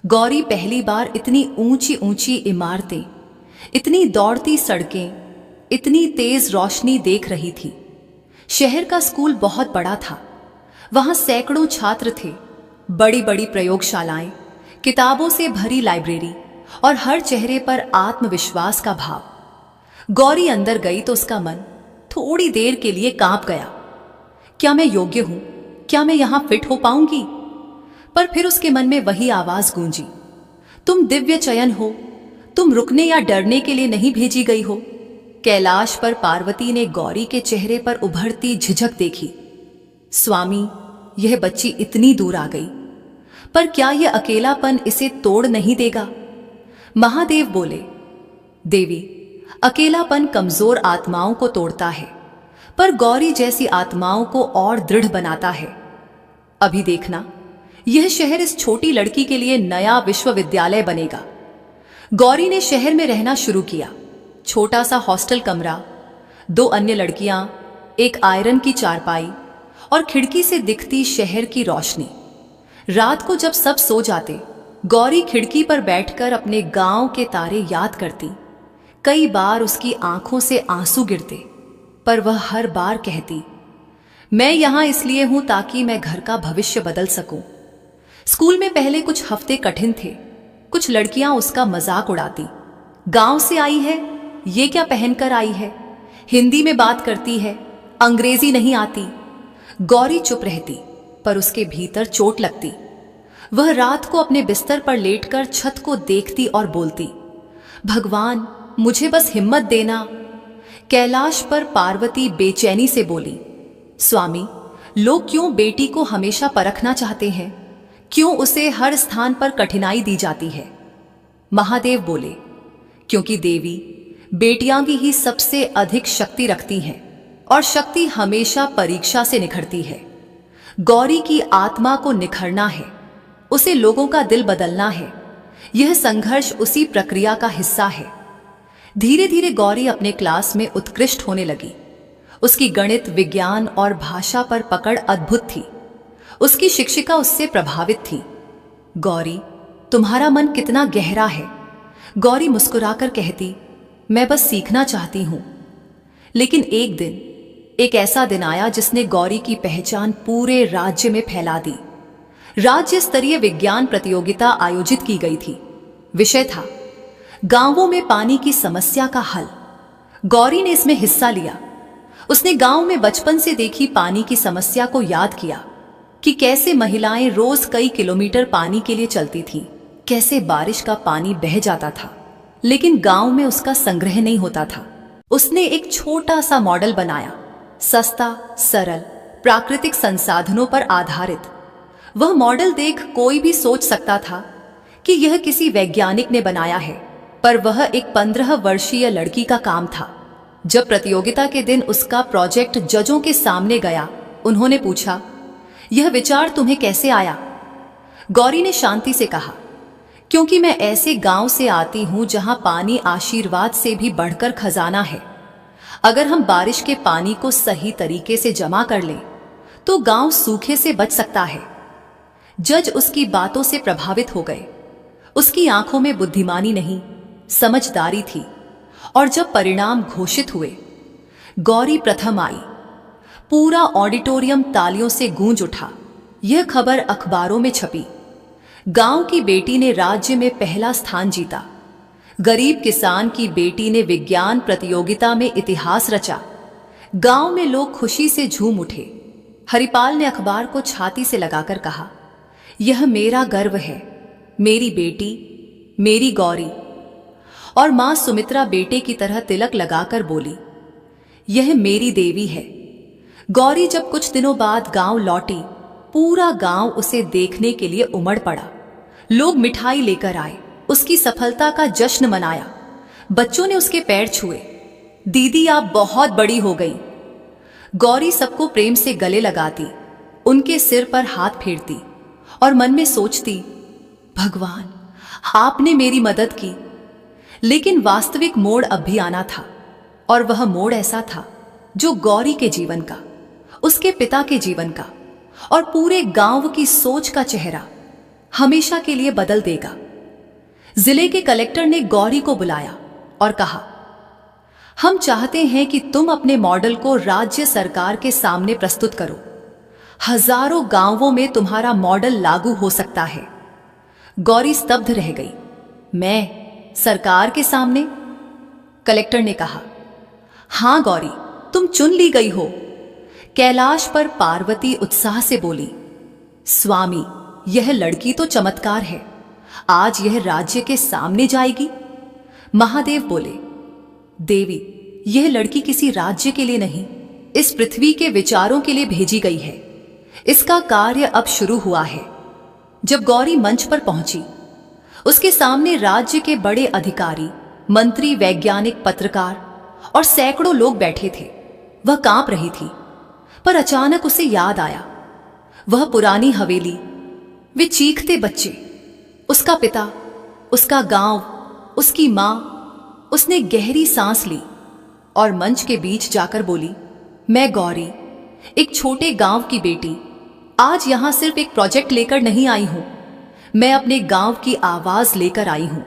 गौरी पहली बार इतनी ऊंची ऊंची इमारतें, इतनी दौड़ती सड़कें, इतनी तेज रोशनी देख रही थी। शहर का स्कूल बहुत बड़ा था। वहां सैकड़ों छात्र थे, बड़ी बड़ी प्रयोगशालाएं, किताबों से भरी लाइब्रेरी और हर चेहरे पर आत्मविश्वास का भाव। गौरी अंदर गई तो उसका मन थोड़ी देर के लिए कांप गया। क्या मैं योग्य हूं? क्या मैं यहां फिट हो पाऊंगी? पर फिर उसके मन में वही आवाज गूंजी, तुम दिव्य चयन हो, तुम रुकने या डरने के लिए नहीं भेजी गई हो। कैलाश पर पार्वती ने गौरी के चेहरे पर उभरती झिझक देखी। स्वामी, यह बच्ची इतनी दूर आ गई, पर क्या यह अकेलापन इसे तोड़ नहीं देगा? महादेव बोले, देवी, अकेलापन कमजोर आत्माओं को तोड़ता है, पर गौरी जैसी आत्माओं को और दृढ़ बनाता है। अभी देखना, यह शहर इस छोटी लड़की के लिए नया विश्वविद्यालय बनेगा। गौरी ने शहर में रहना शुरू किया। छोटा सा हॉस्टल कमरा, 2 अन्य लड़कियां, एक आयरन की चारपाई और खिड़की से दिखती शहर की रोशनी। रात को जब सब सो जाते, गौरी खिड़की पर बैठकर अपने गांव के तारे याद करती। कई बार उसकी आंखों से आंसू गिरते, पर वह हर बार कहती, मैं यहां इसलिए हूं ताकि मैं घर का भविष्य बदल सकूं। स्कूल में पहले कुछ हफ्ते कठिन थे। कुछ लड़कियां उसका मजाक उड़ाती, गांव से आई है, ये क्या पहनकर आई है, हिंदी में बात करती है, अंग्रेजी नहीं आती। गौरी चुप रहती, पर उसके भीतर चोट लगती। वह रात को अपने बिस्तर पर लेटकर छत को देखती और बोलती, भगवान, मुझे बस हिम्मत देना। कैलाश पर पार्वती बेचैनी से बोली, स्वामी, लोग क्यों बेटी को हमेशा परखना चाहते हैं? क्यों उसे हर स्थान पर कठिनाई दी जाती है? महादेव बोले, क्योंकि देवी, बेटियां की ही सबसे अधिक शक्ति रखती हैं और शक्ति हमेशा परीक्षा से निखरती है। गौरी की आत्मा को निखरना है, उसे लोगों का दिल बदलना है। यह संघर्ष उसी प्रक्रिया का हिस्सा है। धीरे धीरे गौरी अपने क्लास में उत्कृष्ट होने लगी। उसकी गणित, विज्ञान और भाषा पर पकड़ अद्भुत थी। उसकी शिक्षिका उससे प्रभावित थी। गौरी, तुम्हारा मन कितना गहरा है। गौरी मुस्कुराकर कहती, मैं बस सीखना चाहती हूं। लेकिन एक दिन, एक ऐसा दिन आया जिसने गौरी की पहचान पूरे राज्य में फैला दी। राज्य स्तरीय विज्ञान प्रतियोगिता आयोजित की गई थी। विषय था गांवों में पानी की समस्या का हल। गौरी ने इसमें हिस्सा लिया। उसने गांव में बचपन से देखी पानी की समस्या को याद किया कि कैसे महिलाएं रोज कई किलोमीटर पानी के लिए चलती थीं, कैसे बारिश का पानी बह जाता था, लेकिन गांव में उसका संग्रह नहीं होता था। उसने एक छोटा सा मॉडल बनाया, सस्ता, सरल, प्राकृतिक संसाधनों पर आधारित। वह मॉडल देख कोई भी सोच सकता था कि यह किसी वैज्ञानिक ने बनाया है, पर वह एक 15 वर्षीय लड़की का काम था। जब प्रतियोगिता के दिन उसका प्रोजेक्ट जजों के सामने गया, उन्होंने पूछा, यह विचार तुम्हें कैसे आया? गौरी ने शांति से कहा, क्योंकि मैं ऐसे गांव से आती हूं जहां पानी आशीर्वाद से भी बढ़कर खजाना है। अगर हम बारिश के पानी को सही तरीके से जमा कर लें तो गांव सूखे से बच सकता है। जज उसकी बातों से प्रभावित हो गए। उसकी आंखों में बुद्धिमानी नहीं, समझदारी थी। और जब परिणाम घोषित हुए, गौरी प्रथम आई। पूरा ऑडिटोरियम तालियों से गूंज उठा। यह खबर अखबारों में छपी। गांव की बेटी ने राज्य में पहला स्थान जीता। गरीब किसान की बेटी ने विज्ञान प्रतियोगिता में इतिहास रचा। गांव में लोग खुशी से झूम उठे। हरिपाल ने अखबार को छाती से लगाकर कहा, यह मेरा गर्व है, मेरी बेटी, मेरी गौरी। और मां सुमित्रा बेटे की तरह तिलक लगाकर बोली, यह मेरी देवी है। गौरी जब कुछ दिनों बाद गांव लौटी, पूरा गांव उसे देखने के लिए उमड़ पड़ा। लोग मिठाई लेकर आए, उसकी सफलता का जश्न मनाया। बच्चों ने उसके पैर छुए। दीदी आप बहुत बड़ी हो गई। गौरी सबको प्रेम से गले लगाती, उनके सिर पर हाथ फेरती और मन में सोचती, भगवान आपने मेरी मदद की। लेकिन वास्तविक मोड़ अब भी आना था, और वह मोड़ ऐसा था जो गौरी के जीवन का, उसके पिता के जीवन का और पूरे गांव की सोच का चेहरा हमेशा के लिए बदल देगा। जिले के कलेक्टर ने गौरी को बुलाया और कहा, हम चाहते हैं कि तुम अपने मॉडल को राज्य सरकार के सामने प्रस्तुत करो। हजारों गांवों में तुम्हारा मॉडल लागू हो सकता है। गौरी स्तब्ध रह गई। मैं सरकार के सामने? कलेक्टर ने कहा, हां गौरी, तुम चुन ली गई हो। कैलाश पर पार्वती उत्साह से बोली, स्वामी यह लड़की तो चमत्कार है, आज यह राज्य के सामने जाएगी। महादेव बोले, देवी यह लड़की किसी राज्य के लिए नहीं, इस पृथ्वी के विचारों के लिए भेजी गई है। इसका कार्य अब शुरू हुआ है। जब गौरी मंच पर पहुंची, उसके सामने राज्य के बड़े अधिकारी, मंत्री, वैज्ञानिक, पत्रकार और सैकड़ों लोग बैठे थे। वह कांप रही थी, पर अचानक उसे याद आया, वह पुरानी हवेली, वे चीखते बच्चे, उसका पिता, उसका गांव, उसकी मां। उसने गहरी सांस ली और मंच के बीच जाकर बोली, मैं गौरी, एक छोटे गांव की बेटी, आज यहां सिर्फ एक प्रोजेक्ट लेकर नहीं आई हूं, मैं अपने गांव की आवाज लेकर आई हूं।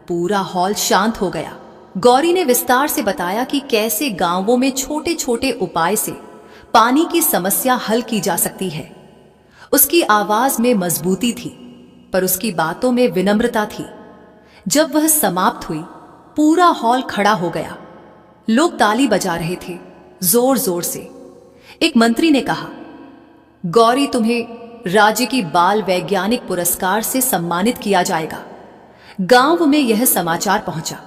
पूरा हॉल शांत हो गया। गौरी ने विस्तार से बताया कि कैसे गांवों में छोटे छोटे उपाय से पानी की समस्या हल की जा सकती है। उसकी आवाज में मजबूती थी, पर उसकी बातों में विनम्रता थी। जब वह समाप्त हुई, पूरा हॉल खड़ा हो गया। लोग ताली बजा रहे थे, जोर जोर से। एक मंत्री ने कहा, गौरी तुम्हें राज्य की बाल वैज्ञानिक पुरस्कार से सम्मानित किया जाएगा। गांव में यह समाचार पहुंचा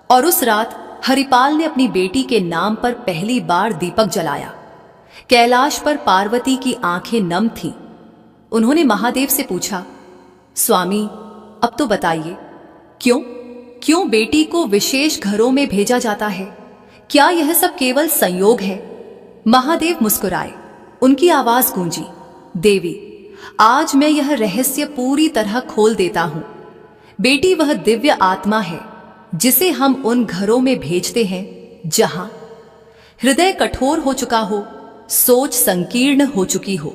और उस रात हरिपाल ने अपनी बेटी के नाम पर पहली बार दीपक जलाया। कैलाश पर पार्वती की आंखें नम थीं। उन्होंने महादेव से पूछा, स्वामी अब तो बताइए, क्यों बेटी को विशेष घरों में भेजा जाता है? क्या यह सब केवल संयोग है? महादेव मुस्कुराए, उनकी आवाज गूंजी, देवी आज मैं यह रहस्य पूरी तरह खोल देता हूं। बेटी वह दिव्य आत्मा है जिसे हम उन घरों में भेजते हैं जहां हृदय कठोर हो चुका हो, सोच संकीर्ण हो चुकी हो,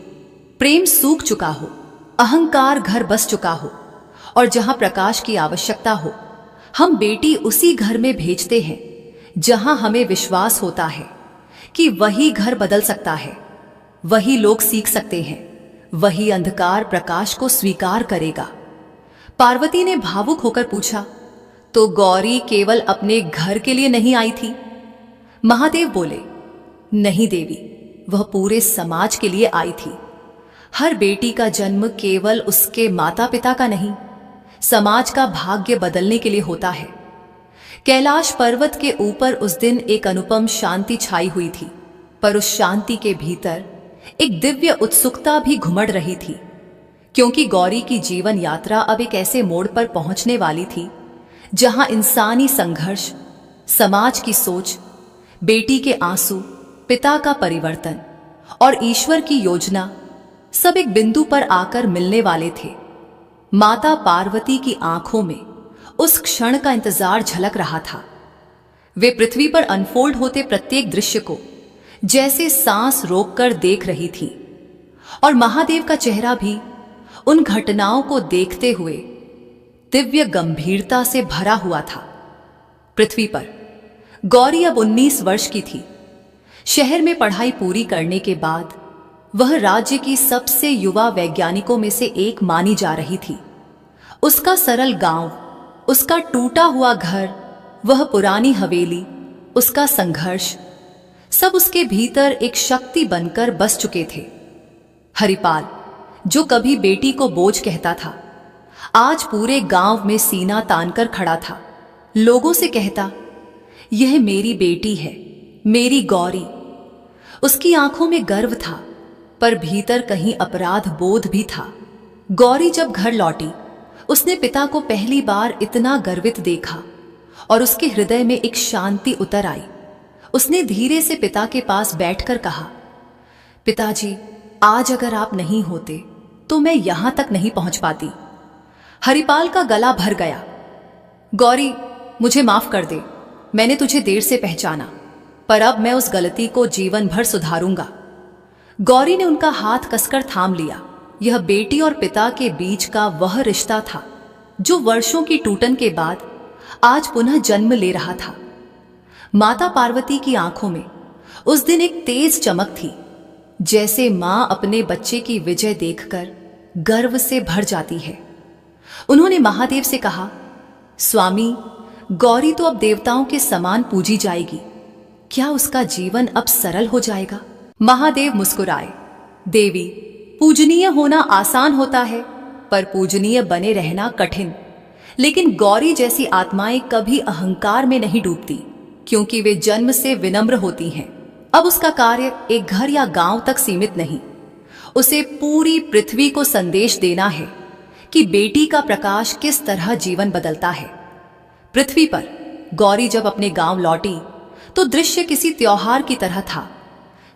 प्रेम सूख चुका हो, अहंकार घर बस चुका हो और जहां प्रकाश की आवश्यकता हो। हम बेटी उसी घर में भेजते हैं जहां हमें विश्वास होता है कि वही घर बदल सकता है, वही लोग सीख सकते हैं, वही अंधकार प्रकाश को स्वीकार करेगा। पार्वती ने भावुक होकर पूछा, तो गौरी केवल अपने घर के लिए नहीं आई थी? महादेव बोले, नहीं देवी, वह पूरे समाज के लिए आई थी। हर बेटी का जन्म केवल उसके माता पिता का नहीं, समाज का भाग्य बदलने के लिए होता है। कैलाश पर्वत के ऊपर उस दिन एक अनुपम शांति छाई हुई थी, पर उस शांति के भीतर एक दिव्य उत्सुकता भी घुमड़ रही थी, क्योंकि गौरी की जीवन यात्रा अब एक ऐसे मोड़ पर पहुंचने वाली थी जहां इंसानी संघर्ष, समाज की सोच, बेटी के आंसू, पिता का परिवर्तन और ईश्वर की योजना सब एक बिंदु पर आकर मिलने वाले थे। माता पार्वती की आंखों में उस क्षण का इंतजार झलक रहा था। वे पृथ्वी पर अनफोल्ड होते प्रत्येक दृश्य को जैसे सांस रोककर देख रही थी, और महादेव का चेहरा भी उन घटनाओं को देखते हुए दिव्य गंभीरता से भरा हुआ था। पृथ्वी पर गौरी अब 19 वर्ष की थी। शहर में पढ़ाई पूरी करने के बाद वह राज्य की सबसे युवा वैज्ञानिकों में से एक मानी जा रही थी। उसका सरल गांव, उसका टूटा हुआ घर, वह पुरानी हवेली, उसका संघर्ष, सब उसके भीतर एक शक्ति बनकर बस चुके थे। हरिपाल, जो कभी बेटी को बोझ कहता था, आज पूरे गांव में सीना तानकर खड़ा था। लोगों से कहता, यह मेरी बेटी है, मेरी गौरी। उसकी आंखों में गर्व था, पर भीतर कहीं अपराध बोध भी था। गौरी जब घर लौटी, उसने पिता को पहली बार इतना गर्वित देखा और उसके हृदय में एक शांति उतर आई। उसने धीरे से पिता के पास बैठकर कहा, पिताजी, आज अगर आप नहीं होते तो मैं यहां तक नहीं पहुंच पाती। हरिपाल का गला भर गया। गौरी, मुझे माफ कर दे, मैंने तुझे देर से पहचाना, पर अब मैं उस गलती को जीवन भर सुधारूंगा। गौरी ने उनका हाथ कसकर थाम लिया। यह बेटी और पिता के बीच का वह रिश्ता था जो वर्षों की टूटन के बाद आज पुनः जन्म ले रहा था। माता पार्वती की आंखों में उस दिन एक तेज चमक थी, जैसे मां अपने बच्चे की विजय देखकर गर्व से भर जाती है। उन्होंने महादेव से कहा, स्वामी, गौरी तो अब देवताओं के समान पूजी जाएगी, क्या उसका जीवन अब सरल हो जाएगा? महादेव मुस्कुराए, देवी, पूजनीय होना आसान होता है, पर पूजनीय बने रहना कठिन। लेकिन गौरी जैसी आत्माएं कभी अहंकार में नहीं डूबती, क्योंकि वे जन्म से विनम्र होती हैं। अब उसका कार्य एक घर या गांव तक सीमित नहीं, उसे पूरी पृथ्वी को संदेश देना है कि बेटी का प्रकाश किस तरह जीवन बदलता है। पृथ्वी पर गौरी जब अपने गांव लौटी तो दृश्य किसी त्योहार की तरह था।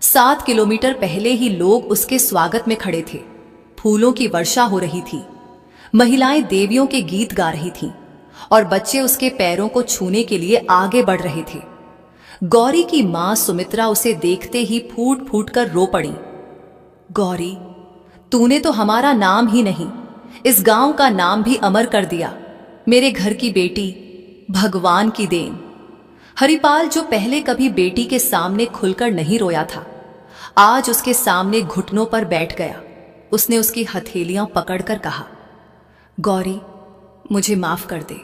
7 किलोमीटर पहले ही लोग उसके स्वागत में खड़े थे। फूलों की वर्षा हो रही थी, महिलाएं देवियों के गीत गा रही थीं और बच्चे उसके पैरों को छूने के लिए आगे बढ़ रहे थे। गौरी की मां सुमित्रा उसे देखते ही फूट फूट कर रो पड़ी। गौरी, तूने तो हमारा नाम ही नहीं, इस गांव का नाम भी अमर कर दिया। मेरे घर की बेटी, भगवान की देन। हरिपाल, जो पहले कभी बेटी के सामने खुलकर नहीं रोया था, आज उसके सामने घुटनों पर बैठ गया। उसने उसकी हथेलियां पकड़कर कहा, गौरी, मुझे माफ कर दे,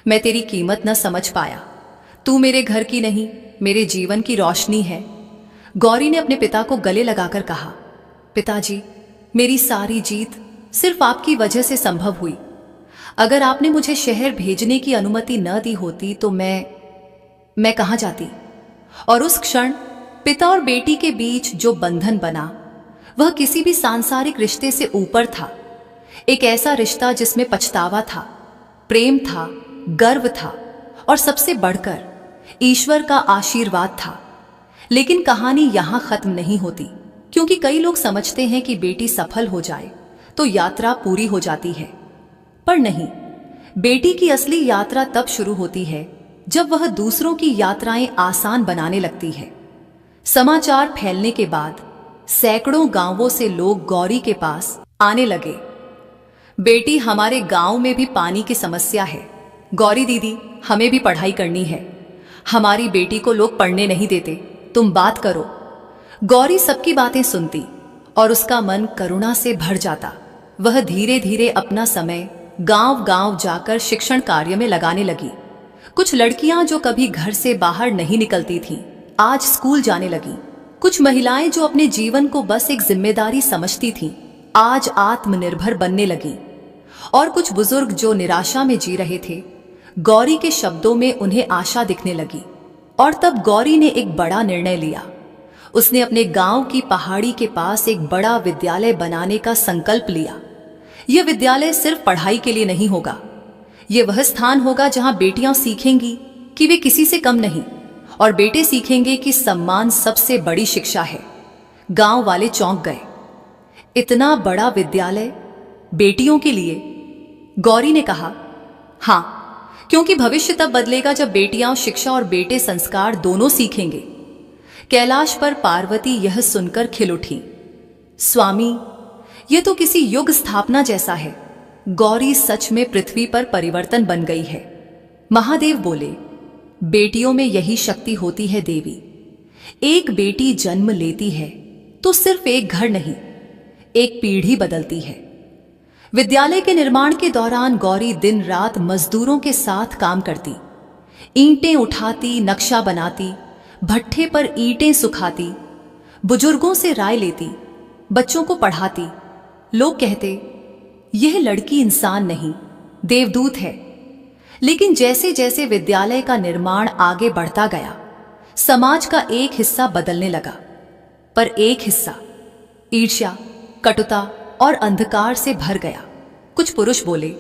मैं तेरी कीमत न समझ पाया। तू मेरे घर की नहीं, मेरे जीवन की रोशनी है। गौरी ने अपने पिता को गले लगाकर कहा, पिताजी, मेरी सारी जीत सिर्फ आपकी वजह से संभव हुई। अगर आपने मुझे शहर भेजने की अनुमति न दी होती तो मैं कहां जाती? और उस क्षण पिता और बेटी के बीच जो बंधन बना, वह किसी भी सांसारिक रिश्ते से ऊपर था। एक ऐसा रिश्ता जिसमें पछतावा था, प्रेम था, गर्व था और सबसे बढ़कर ईश्वर का आशीर्वाद था। लेकिन कहानी यहां खत्म नहीं होती, क्योंकि कई लोग समझते हैं कि बेटी सफल हो जाए तो यात्रा पूरी हो जाती है, पर नहीं। बेटी की असली यात्रा तब शुरू होती है जब वह दूसरों की यात्राएं आसान बनाने लगती है। समाचार फैलने के बाद सैकड़ों गांवों से लोग गौरी के पास आने लगे। बेटी, हमारे गांव में भी पानी की समस्या है। गौरी दीदी, हमें भी पढ़ाई करनी है। हमारी बेटी को लोग पढ़ने नहीं देते, तुम बात करो। गौरी सबकी बातें सुनती और उसका मन करुणा से भर जाता। वह धीरे धीरे अपना समय गांव गांव जाकर शिक्षण कार्य में लगाने लगी। कुछ लड़कियां जो कभी घर से बाहर नहीं निकलती थीं, आज स्कूल जाने लगी। कुछ महिलाएं जो अपने जीवन को बस एक जिम्मेदारी समझती थीं, आज आत्मनिर्भर बनने लगी। और कुछ बुजुर्ग जो निराशा में जी रहे थे, गौरी के शब्दों में उन्हें आशा दिखने लगी। और तब गौरी ने एक बड़ा निर्णय लिया। उसने अपने गांव की पहाड़ी के पास एक बड़ा विद्यालय बनाने का संकल्प लिया। यह विद्यालय सिर्फ पढ़ाई के लिए नहीं होगा, यह वह स्थान होगा जहां बेटियां सीखेंगी कि वे किसी से कम नहीं, और बेटे सीखेंगे कि सम्मान सबसे बड़ी शिक्षा है। गांव वाले चौंक गए। इतना बड़ा विद्यालय बेटियों के लिए? गौरी ने कहा, हां, क्योंकि भविष्य तब बदलेगा जब बेटियां शिक्षा और बेटे संस्कार दोनों सीखेंगे। कैलाश पर पार्वती यह सुनकर खिल उठी। स्वामी, यह तो किसी युग स्थापना जैसा है। गौरी सच में पृथ्वी पर परिवर्तन बन गई है। महादेव बोले, बेटियों में यही शक्ति होती है देवी। एक बेटी जन्म लेती है तो सिर्फ एक घर नहीं, एक पीढ़ी बदलती है। विद्यालय के निर्माण के दौरान गौरी दिन रात मजदूरों के साथ काम करती, ईंटें उठाती, नक्शा बनाती, भट्ठे पर ईंटें सुखाती, बुजुर्गों से राय लेती, बच्चों को पढ़ाती। लोग कहते, यह लड़की इंसान नहीं, देवदूत है। लेकिन जैसे जैसे विद्यालय का निर्माण आगे बढ़ता गया, समाज का एक हिस्सा बदलने लगा, पर एक हिस्सा ईर्ष्या, कटुता और अंधकार से भर गया। कुछ पुरुष बोले,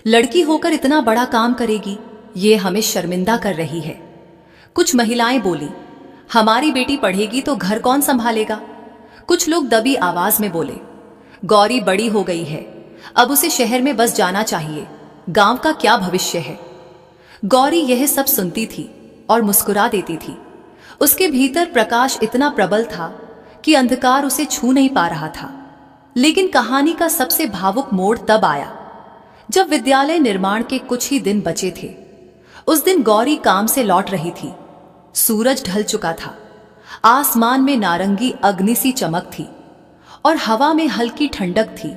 लड़की होकर इतना बड़ा काम करेगी, ये हमें शर्मिंदा कर रही है। कुछ महिलाएं बोली, हमारी बेटी पढ़ेगी तो घर कौन संभालेगा। कुछ लोग दबी आवाज में बोले, गौरी बड़ी हो गई है, अब उसे शहर में बस जाना चाहिए, गांव का क्या भविष्य है। गौरी यह सब सुनती थी और मुस्कुरा देती थी। उसके भीतर प्रकाश इतना प्रबल था कि अंधकार उसे छू नहीं पा रहा था। लेकिन कहानी का सबसे भावुक मोड़ तब आया जब विद्यालय निर्माण के कुछ ही दिन बचे थे। उस दिन गौरी काम से लौट रही थी। सूरज ढल चुका था, आसमान में नारंगी अग्नि सी चमक थी और हवा में हल्की ठंडक थी।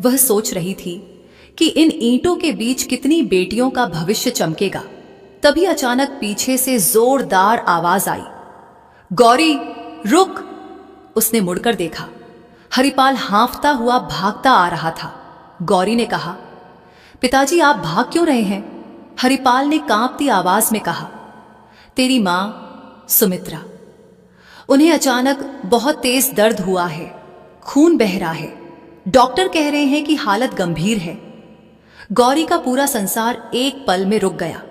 वह सोच रही थी कि इन ईंटों के बीच कितनी बेटियों का भविष्य चमकेगा। तभी अचानक पीछे से जोरदार आवाज आई, गौरी रुक। उसने मुड़कर देखा, हरिपाल हांफता हुआ भागता आ रहा था। गौरी ने कहा, पिताजी आप भाग क्यों रहे हैं? हरिपाल ने कांपती आवाज में कहा, तेरी मां सुमित्रा, उन्हें अचानक बहुत तेज दर्द हुआ है, खून बह रहा है, डॉक्टर कह रहे हैं कि हालत गंभीर है। गौरी का पूरा संसार एक पल में रुक गया।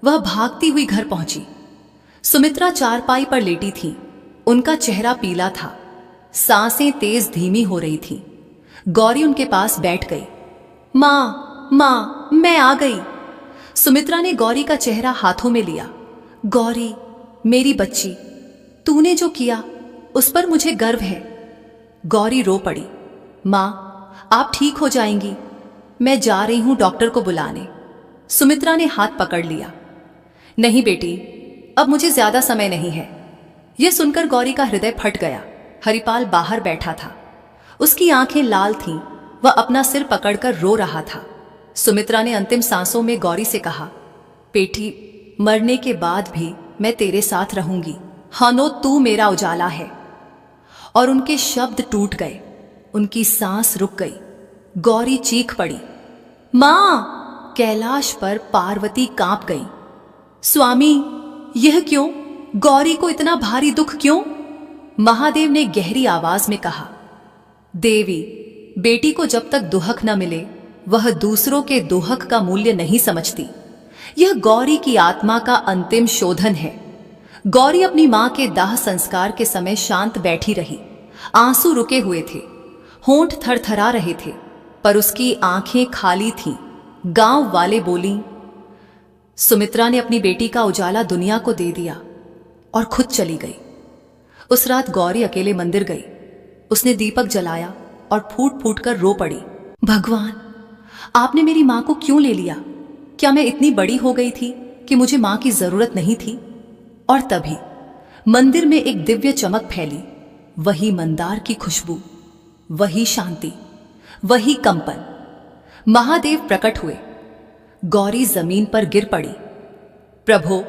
वह भागती हुई घर पहुंची। सुमित्रा चारपाई पर लेटी थी। उनका चेहरा पीला था, सांसें तेज धीमी हो रही थी। गौरी उनके पास बैठ गई। मां मां, मैं आ गई। सुमित्रा ने गौरी का चेहरा हाथों में लिया। गौरी मेरी बच्ची, तूने जो किया उस पर मुझे गर्व है। गौरी रो पड़ी। मां आप ठीक हो जाएंगी, मैं जा रही हूं डॉक्टर को बुलाने। सुमित्रा ने हाथ पकड़ लिया। नहीं बेटी, अब मुझे ज्यादा समय नहीं है। यह सुनकर गौरी का हृदय फट गया। हरिपाल बाहर बैठा था। उसकी आंखें लाल थीं। वह अपना सिर पकड़कर रो रहा था। सुमित्रा ने अंतिम सांसों में गौरी से कहा, बेटी, मरने के बाद भी मैं तेरे साथ रहूंगी। हानो, तू मेरा उजाला है। और उनके शब्द टूट गए। उनकी सांस रुक गई। गौरी चीख पड़ी, मां! कैलाश पर पार्वती कांप गई। स्वामी, यह क्यों? गौरी को इतना भारी दुख क्यों? महादेव ने गहरी आवाज में कहा, देवी, बेटी को जब तक दुहक न मिले वह दूसरों के दुहक का मूल्य नहीं समझती। यह गौरी की आत्मा का अंतिम शोधन है। गौरी अपनी मां के दाह संस्कार के समय शांत बैठी रही। आंसू रुके हुए थे, होंठ थरथरा रहे थे, पर उसकी आंखें खाली थीं। गांव वाले बोली, सुमित्रा ने अपनी बेटी का उजाला दुनिया को दे दिया और खुद चली गई। उस रात गौरी अकेले मंदिर गई। उसने दीपक जलाया और फूट फूट कर रो पड़ी, भगवान, आपने मेरी मां को क्यों ले लिया? क्या मैं इतनी बड़ी हो गई थी कि मुझे मां की जरूरत नहीं थी? और तभी मंदिर में एक दिव्य चमक फैली। वही मंदार की खुशबू, वही शांति, वही कंपन। महादेव प्रकट हुए। गौरी जमीन पर गिर पड़ी। प्रभो,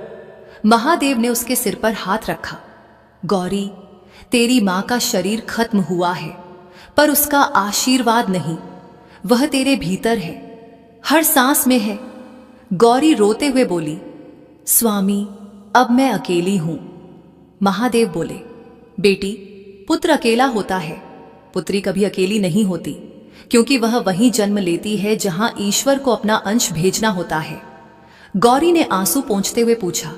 महादेव ने उसके सिर पर हाथ रखा। गौरी, तेरी मां का शरीर खत्म हुआ है, पर उसका आशीर्वाद नहीं। वह तेरे भीतर है, हर सांस में है। गौरी रोते हुए बोली, स्वामी, अब मैं अकेली हूं। महादेव बोले, बेटी, पुत्र अकेला होता है, पुत्री कभी अकेली नहीं होती, क्योंकि वह वहीं जन्म लेती है जहां ईश्वर को अपना अंश भेजना होता है। गौरी ने आंसू पोंछते हुए पूछा,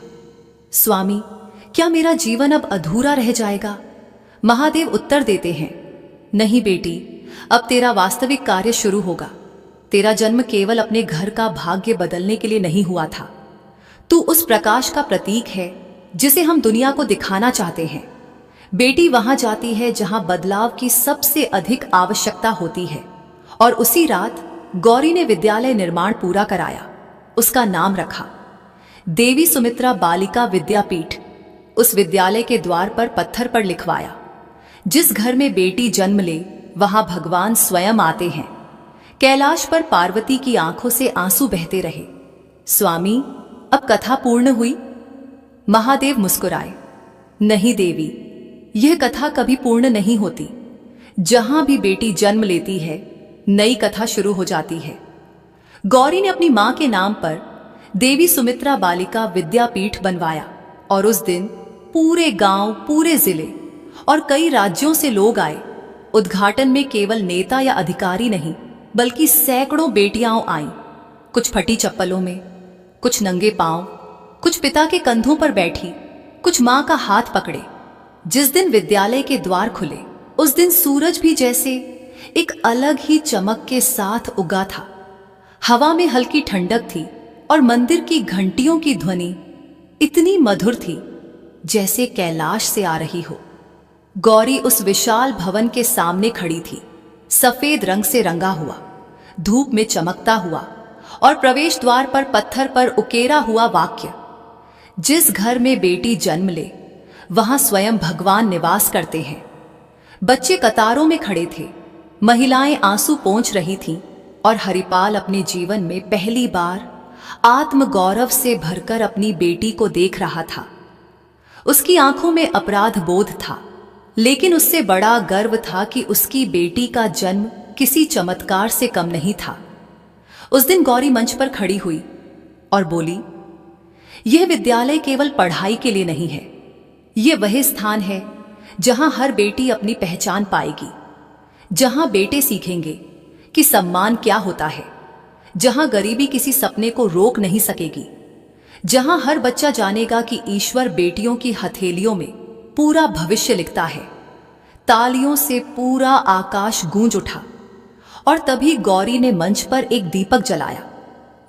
स्वामी, क्या मेरा जीवन अब अधूरा रह जाएगा? महादेव उत्तर देते हैं, नहीं बेटी, अब तेरा वास्तविक कार्य शुरू होगा। तेरा जन्म केवल अपने घर का भाग्य बदलने के लिए नहीं हुआ था। तू उस प्रकाश का प्रतीक है जिसे हम दुनिया को दिखाना चाहते हैं। बेटी वहां जाती है जहां बदलाव की सबसे अधिक आवश्यकता होती है। और उसी रात गौरी ने विद्यालय निर्माण पूरा कराया। उसका नाम रखा देवी सुमित्रा बालिका विद्यापीठ। उस विद्यालय के द्वार पर पत्थर पर लिखवाया, जिस घर में बेटी जन्म ले वहां भगवान स्वयं आते हैं। कैलाश पर पार्वती की आंखों से आंसू बहते रहे। स्वामी, अब कथा पूर्ण हुई? महादेव मुस्कुराए, नहीं देवी, यह कथा कभी पूर्ण नहीं होती। जहां भी बेटी जन्म लेती है, नई कथा शुरू हो जाती है। गौरी ने अपनी मां के नाम पर देवी सुमित्रा बालिका विद्यापीठ बनवाया और उस दिन पूरे गांव, पूरे जिले और कई राज्यों से लोग आए। उद्घाटन में केवल नेता या अधिकारी नहीं, बल्कि सैकड़ों बेटियां आईं। कुछ फटी चप्पलों में, कुछ नंगे पांव, कुछ पिता के कंधों पर बैठी, कुछ मां का हाथ पकड़े। जिस दिन विद्यालय के द्वार खुले, उस दिन सूरज भी जैसे एक अलग ही चमक के साथ उगा था। हवा में हल्की ठंडक थी और मंदिर की घंटियों की ध्वनि इतनी मधुर थी जैसे कैलाश से आ रही हो। गौरी उस विशाल भवन के सामने खड़ी थी, सफेद रंग से रंगा हुआ, धूप में चमकता हुआ, और प्रवेश द्वार पर पत्थर पर उकेरा हुआ वाक्य, जिस घर में बेटी जन्म ले वहां स्वयं भगवान निवास करते हैं। बच्चे कतारों में खड़े थे, महिलाएं आंसू पोंछ रही थीं और हरिपाल अपने जीवन में पहली बार आत्मगौरव से भरकर अपनी बेटी को देख रहा था। उसकी आंखों में अपराध बोध था, लेकिन उससे बड़ा गर्व था कि उसकी बेटी का जन्म किसी चमत्कार से कम नहीं था। उस दिन गौरी मंच पर खड़ी हुई और बोली, यह विद्यालय केवल पढ़ाई के लिए नहीं है, यह वह स्थान है जहां हर बेटी अपनी पहचान पाएगी, जहां बेटे सीखेंगे कि सम्मान क्या होता है, जहां गरीबी किसी सपने को रोक नहीं सकेगी, जहां हर बच्चा जानेगा कि ईश्वर बेटियों की हथेलियों में पूरा भविष्य लिखता है। तालियों से पूरा आकाश गूंज उठा और तभी गौरी ने मंच पर एक दीपक जलाया।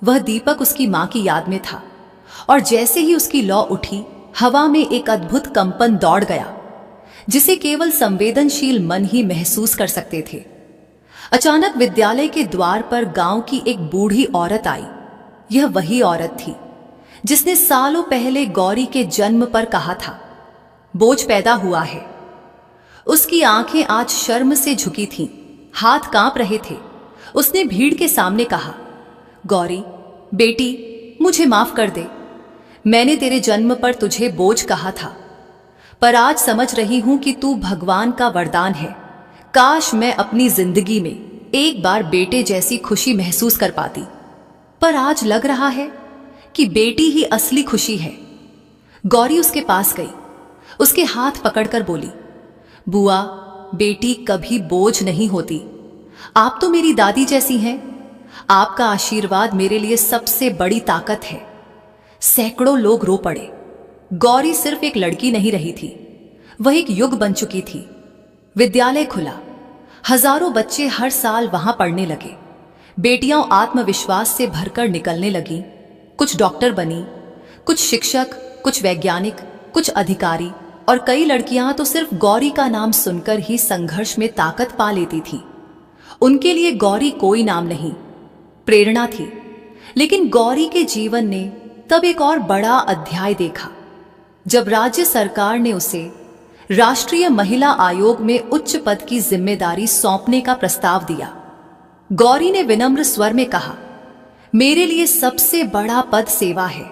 वह दीपक उसकी मां की याद में था और जैसे ही उसकी लौ उठी, हवा में एक अद्भुत कंपन दौड़ गया जिसे केवल संवेदनशील मन ही महसूस कर सकते थे। अचानक विद्यालय के द्वार पर गांव की एक बूढ़ी औरत आई। यह वही औरत थी जिसने सालों पहले गौरी के जन्म पर कहा था, बोझ पैदा हुआ है। उसकी आंखें आज शर्म से झुकी थीं, हाथ कांप रहे थे। उसने भीड़ के सामने कहा, गौरी बेटी, मुझे माफ कर दे। मैंने तेरे जन्म पर तुझे बोझ कहा था, पर आज समझ रही हूं कि तू भगवान का वरदान है। काश मैं अपनी जिंदगी में एक बार बेटे जैसी खुशी महसूस कर पाती, पर आज लग रहा है कि बेटी ही असली खुशी है। गौरी उसके पास गई, उसके हाथ पकड़कर बोली, बुआ, बेटी कभी बोझ नहीं होती। आप तो मेरी दादी जैसी हैं। आपका आशीर्वाद मेरे लिए सबसे बड़ी ताकत है। सैकड़ों लोग रो पड़े। गौरी सिर्फ एक लड़की नहीं रही थी, वह एक युग बन चुकी थी। विद्यालय खुला, हजारों बच्चे हर साल वहां पढ़ने लगे। बेटियां आत्मविश्वास से भरकर निकलने लगीं। कुछ डॉक्टर बनी, कुछ शिक्षक, कुछ वैज्ञानिक, कुछ अधिकारी, और कई लड़कियां तो सिर्फ गौरी का नाम सुनकर ही संघर्ष में ताकत पा लेती थी। उनके लिए गौरी कोई नाम नहीं, प्रेरणा थी। लेकिन गौरी के जीवन ने तब एक और बड़ा अध्याय देखा, जब राज्य सरकार ने उसे राष्ट्रीय महिला आयोग में उच्च पद की जिम्मेदारी सौंपने का प्रस्ताव दिया। गौरी ने विनम्र स्वर में कहा, मेरे लिए सबसे बड़ा पद सेवा है,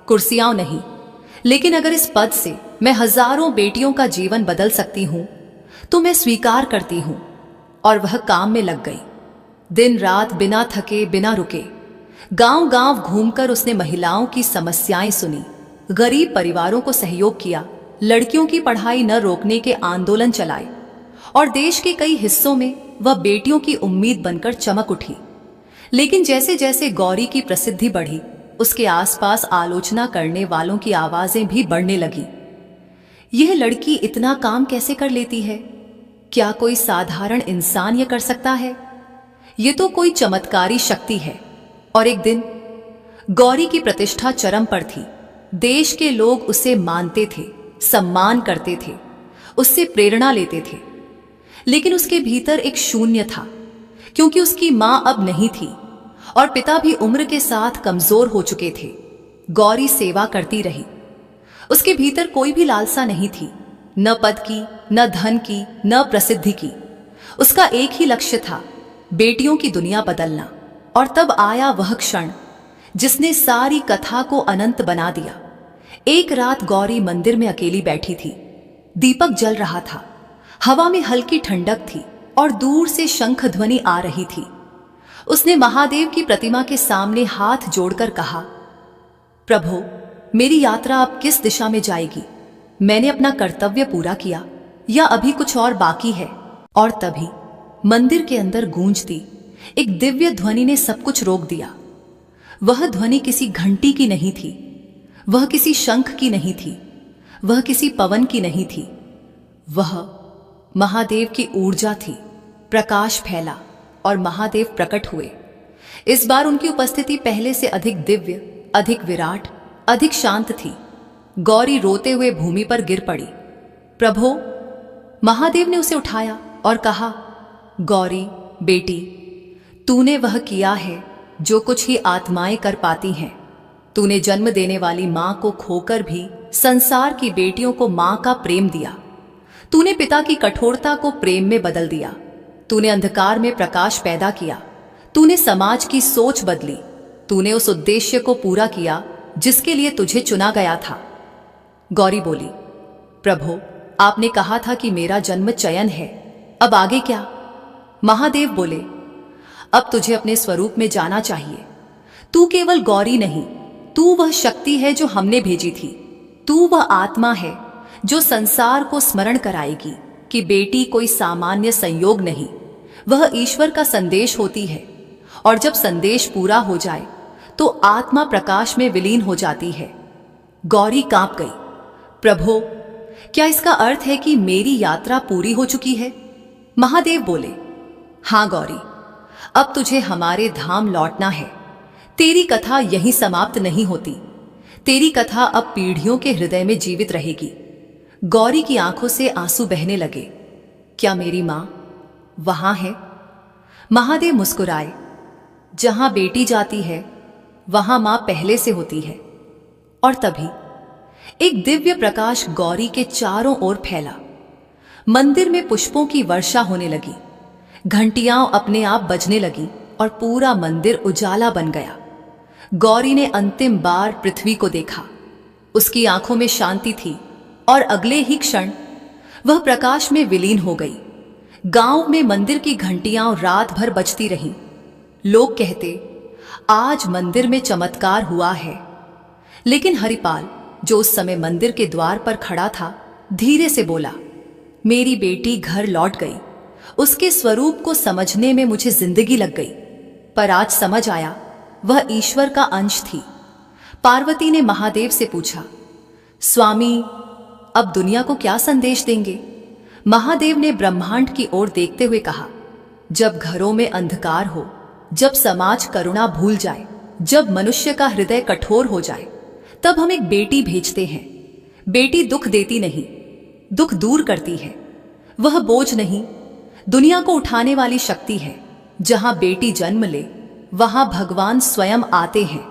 कुर्सियां नहीं। लेकिन अगर इस पद से मैं हजारों बेटियों का जीवन बदल सकती हूं तो मैं स्वीकार करती हूं। और वह काम में लग गई। दिन रात बिना थके, बिना रुके, गांव गांव घूमकर उसने महिलाओं की समस्याएं सुनी, गरीब परिवारों को सहयोग किया, लड़कियों की पढ़ाई न रोकने के आंदोलन चलाए, और देश के कई हिस्सों में वह बेटियों की उम्मीद बनकर चमक उठी। लेकिन जैसे जैसे गौरी की प्रसिद्धि बढ़ी, उसके आसपास आलोचना करने वालों की आवाजें भी बढ़ने लगी। यह लड़की इतना काम कैसे कर लेती है? क्या कोई साधारण इंसान यह कर सकता है? यह तो कोई चमत्कारी शक्ति है। और एक दिन गौरी की प्रतिष्ठा चरम पर थी। देश के लोग उसे मानते थे, सम्मान करते थे, उससे प्रेरणा लेते थे। लेकिन उसके भीतर एक शून्य था, क्योंकि उसकी मां अब नहीं थी और पिता भी उम्र के साथ कमजोर हो चुके थे। गौरी सेवा करती रही। उसके भीतर कोई भी लालसा नहीं थी, न पद की, न धन की, न प्रसिद्धि की। उसका एक ही लक्ष्य था, बेटियों की दुनिया बदलना। और तब आया वह क्षण जिसने सारी कथा को अनंत बना दिया। एक रात गौरी मंदिर में अकेली बैठी थी। दीपक जल रहा था, हवा में हल्की ठंडक थी और दूर से शंख ध्वनि आ रही थी। उसने महादेव की प्रतिमा के सामने हाथ जोड़कर कहा, प्रभु, मेरी यात्रा अब किस दिशा में जाएगी? मैंने अपना कर्तव्य पूरा किया या अभी कुछ और बाकी है? और तभी मंदिर के अंदर गूंजती एक दिव्य ध्वनि ने सब कुछ रोक दिया। वह ध्वनि किसी घंटी की नहीं थी, वह किसी शंख की नहीं थी, वह किसी पवन की नहीं थी, वह महादेव की ऊर्जा थी। प्रकाश फैला और महादेव प्रकट हुए। इस बार उनकी उपस्थिति पहले से अधिक दिव्य, अधिक विराट, अधिक शांत थी। गौरी रोते हुए भूमि पर गिर पड़ी। प्रभो, महादेव ने उसे उठाया और कहा, गौरी बेटी, तूने वह किया है जो कुछ ही आत्माएं कर पाती हैं। तूने जन्म देने वाली मां को खोकर भी संसार की बेटियों को मां का प्रेम दिया। तूने पिता की कठोरता को प्रेम में बदल दिया। तूने अंधकार में प्रकाश पैदा किया। तूने समाज की सोच बदली। तूने उस उद्देश्य को पूरा किया जिसके लिए तुझे चुना गया था। गौरी बोली, प्रभु, आपने कहा था कि मेरा जन्म चयन है, अब आगे क्या? महादेव बोले, अब तुझे अपने स्वरूप में जाना चाहिए। तू केवल गौरी नहीं, तू वह शक्ति है जो हमने भेजी थी। तू वह आत्मा है जो संसार को स्मरण कराएगी कि बेटी कोई सामान्य संयोग नहीं, वह ईश्वर का संदेश होती है। और जब संदेश पूरा हो जाए तो आत्मा प्रकाश में विलीन हो जाती है। गौरी कांप गई। प्रभो, क्या इसका अर्थ है कि मेरी यात्रा पूरी हो चुकी है? महादेव बोले, हां गौरी, अब तुझे हमारे धाम लौटना है। तेरी कथा यहीं समाप्त नहीं होती। तेरी कथा अब पीढ़ियों के हृदय में जीवित रहेगी। गौरी की आंखों से आंसू बहने लगे। क्या मेरी मां वहां है? महादेव मुस्कुराए। जहां बेटी जाती है वहां मां पहले से होती है। और तभी एक दिव्य प्रकाश गौरी के चारों ओर फैला। मंदिर में पुष्पों की वर्षा होने लगी। घंटियां अपने आप बजने लगी और पूरा मंदिर उजाला बन गया। गौरी ने अंतिम बार पृथ्वी को देखा। उसकी आंखों में शांति थी और अगले ही क्षण वह प्रकाश में विलीन हो गई। गांव में मंदिर की घंटियां रात भर बजती रहीं। लोग कहते, आज मंदिर में चमत्कार हुआ है। लेकिन हरिपाल, जो उस समय मंदिर के द्वार पर खड़ा था, धीरे से बोला, मेरी बेटी घर लौट गई। उसके स्वरूप को समझने में मुझे जिंदगी लग गई, पर आज समझ आया वह ईश्वर का अंश थी। पार्वती ने महादेव से पूछा, स्वामी, अब दुनिया को क्या संदेश देंगे? महादेव ने ब्रह्मांड की ओर देखते हुए कहा, जब घरों में अंधकार हो, जब समाज करुणा भूल जाए, जब मनुष्य का हृदय कठोर हो जाए, तब हम एक बेटी भेजते हैं। बेटी दुख देती नहीं, दुख दूर करती है। वह बोझ नहीं, दुनिया को उठाने वाली शक्ति है। जहां बेटी जन्म ले वहां भगवान स्वयं आते हैं।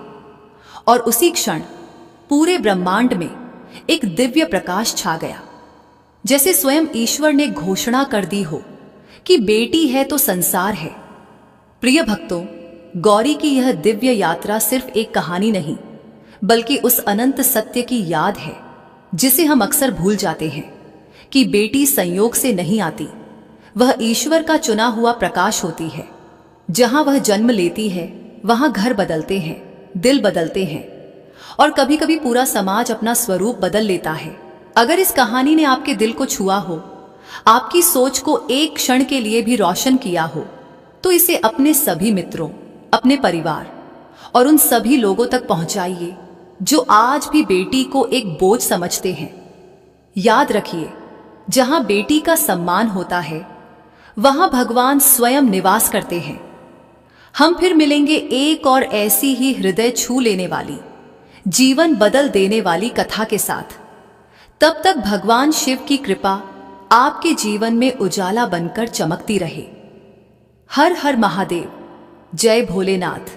और उसी क्षण पूरे ब्रह्मांड में एक दिव्य प्रकाश छा गया, जैसे स्वयं ईश्वर ने घोषणा कर दी हो कि बेटी है तो संसार है। प्रिय भक्तों, गौरी की यह दिव्य यात्रा सिर्फ एक कहानी नहीं, बल्कि उस अनंत सत्य की याद है जिसे हम अक्सर भूल जाते हैं कि बेटी संयोग से नहीं आती, वह ईश्वर का चुना हुआ प्रकाश होती है। जहां वह जन्म लेती है वहां घर बदलते हैं, दिल बदलते हैं और कभी कभी पूरा समाज अपना स्वरूप बदल लेता है। अगर इस कहानी ने आपके दिल को छुआ हो, आपकी सोच को एक क्षण के लिए भी रोशन किया हो, तो इसे अपने सभी मित्रों, अपने परिवार और उन सभी लोगों तक पहुंचाइए जो आज भी बेटी को एक बोझ समझते हैं। याद रखिए, जहां बेटी का सम्मान होता है वहां भगवान स्वयं निवास करते हैं। हम फिर मिलेंगे एक और ऐसी ही हृदय छू लेने वाली, जीवन बदल देने वाली कथा के साथ। तब तक भगवान शिव की कृपा आपके जीवन में उजाला बनकर चमकती रहे। हर हर महादेव। जय भोलेनाथ।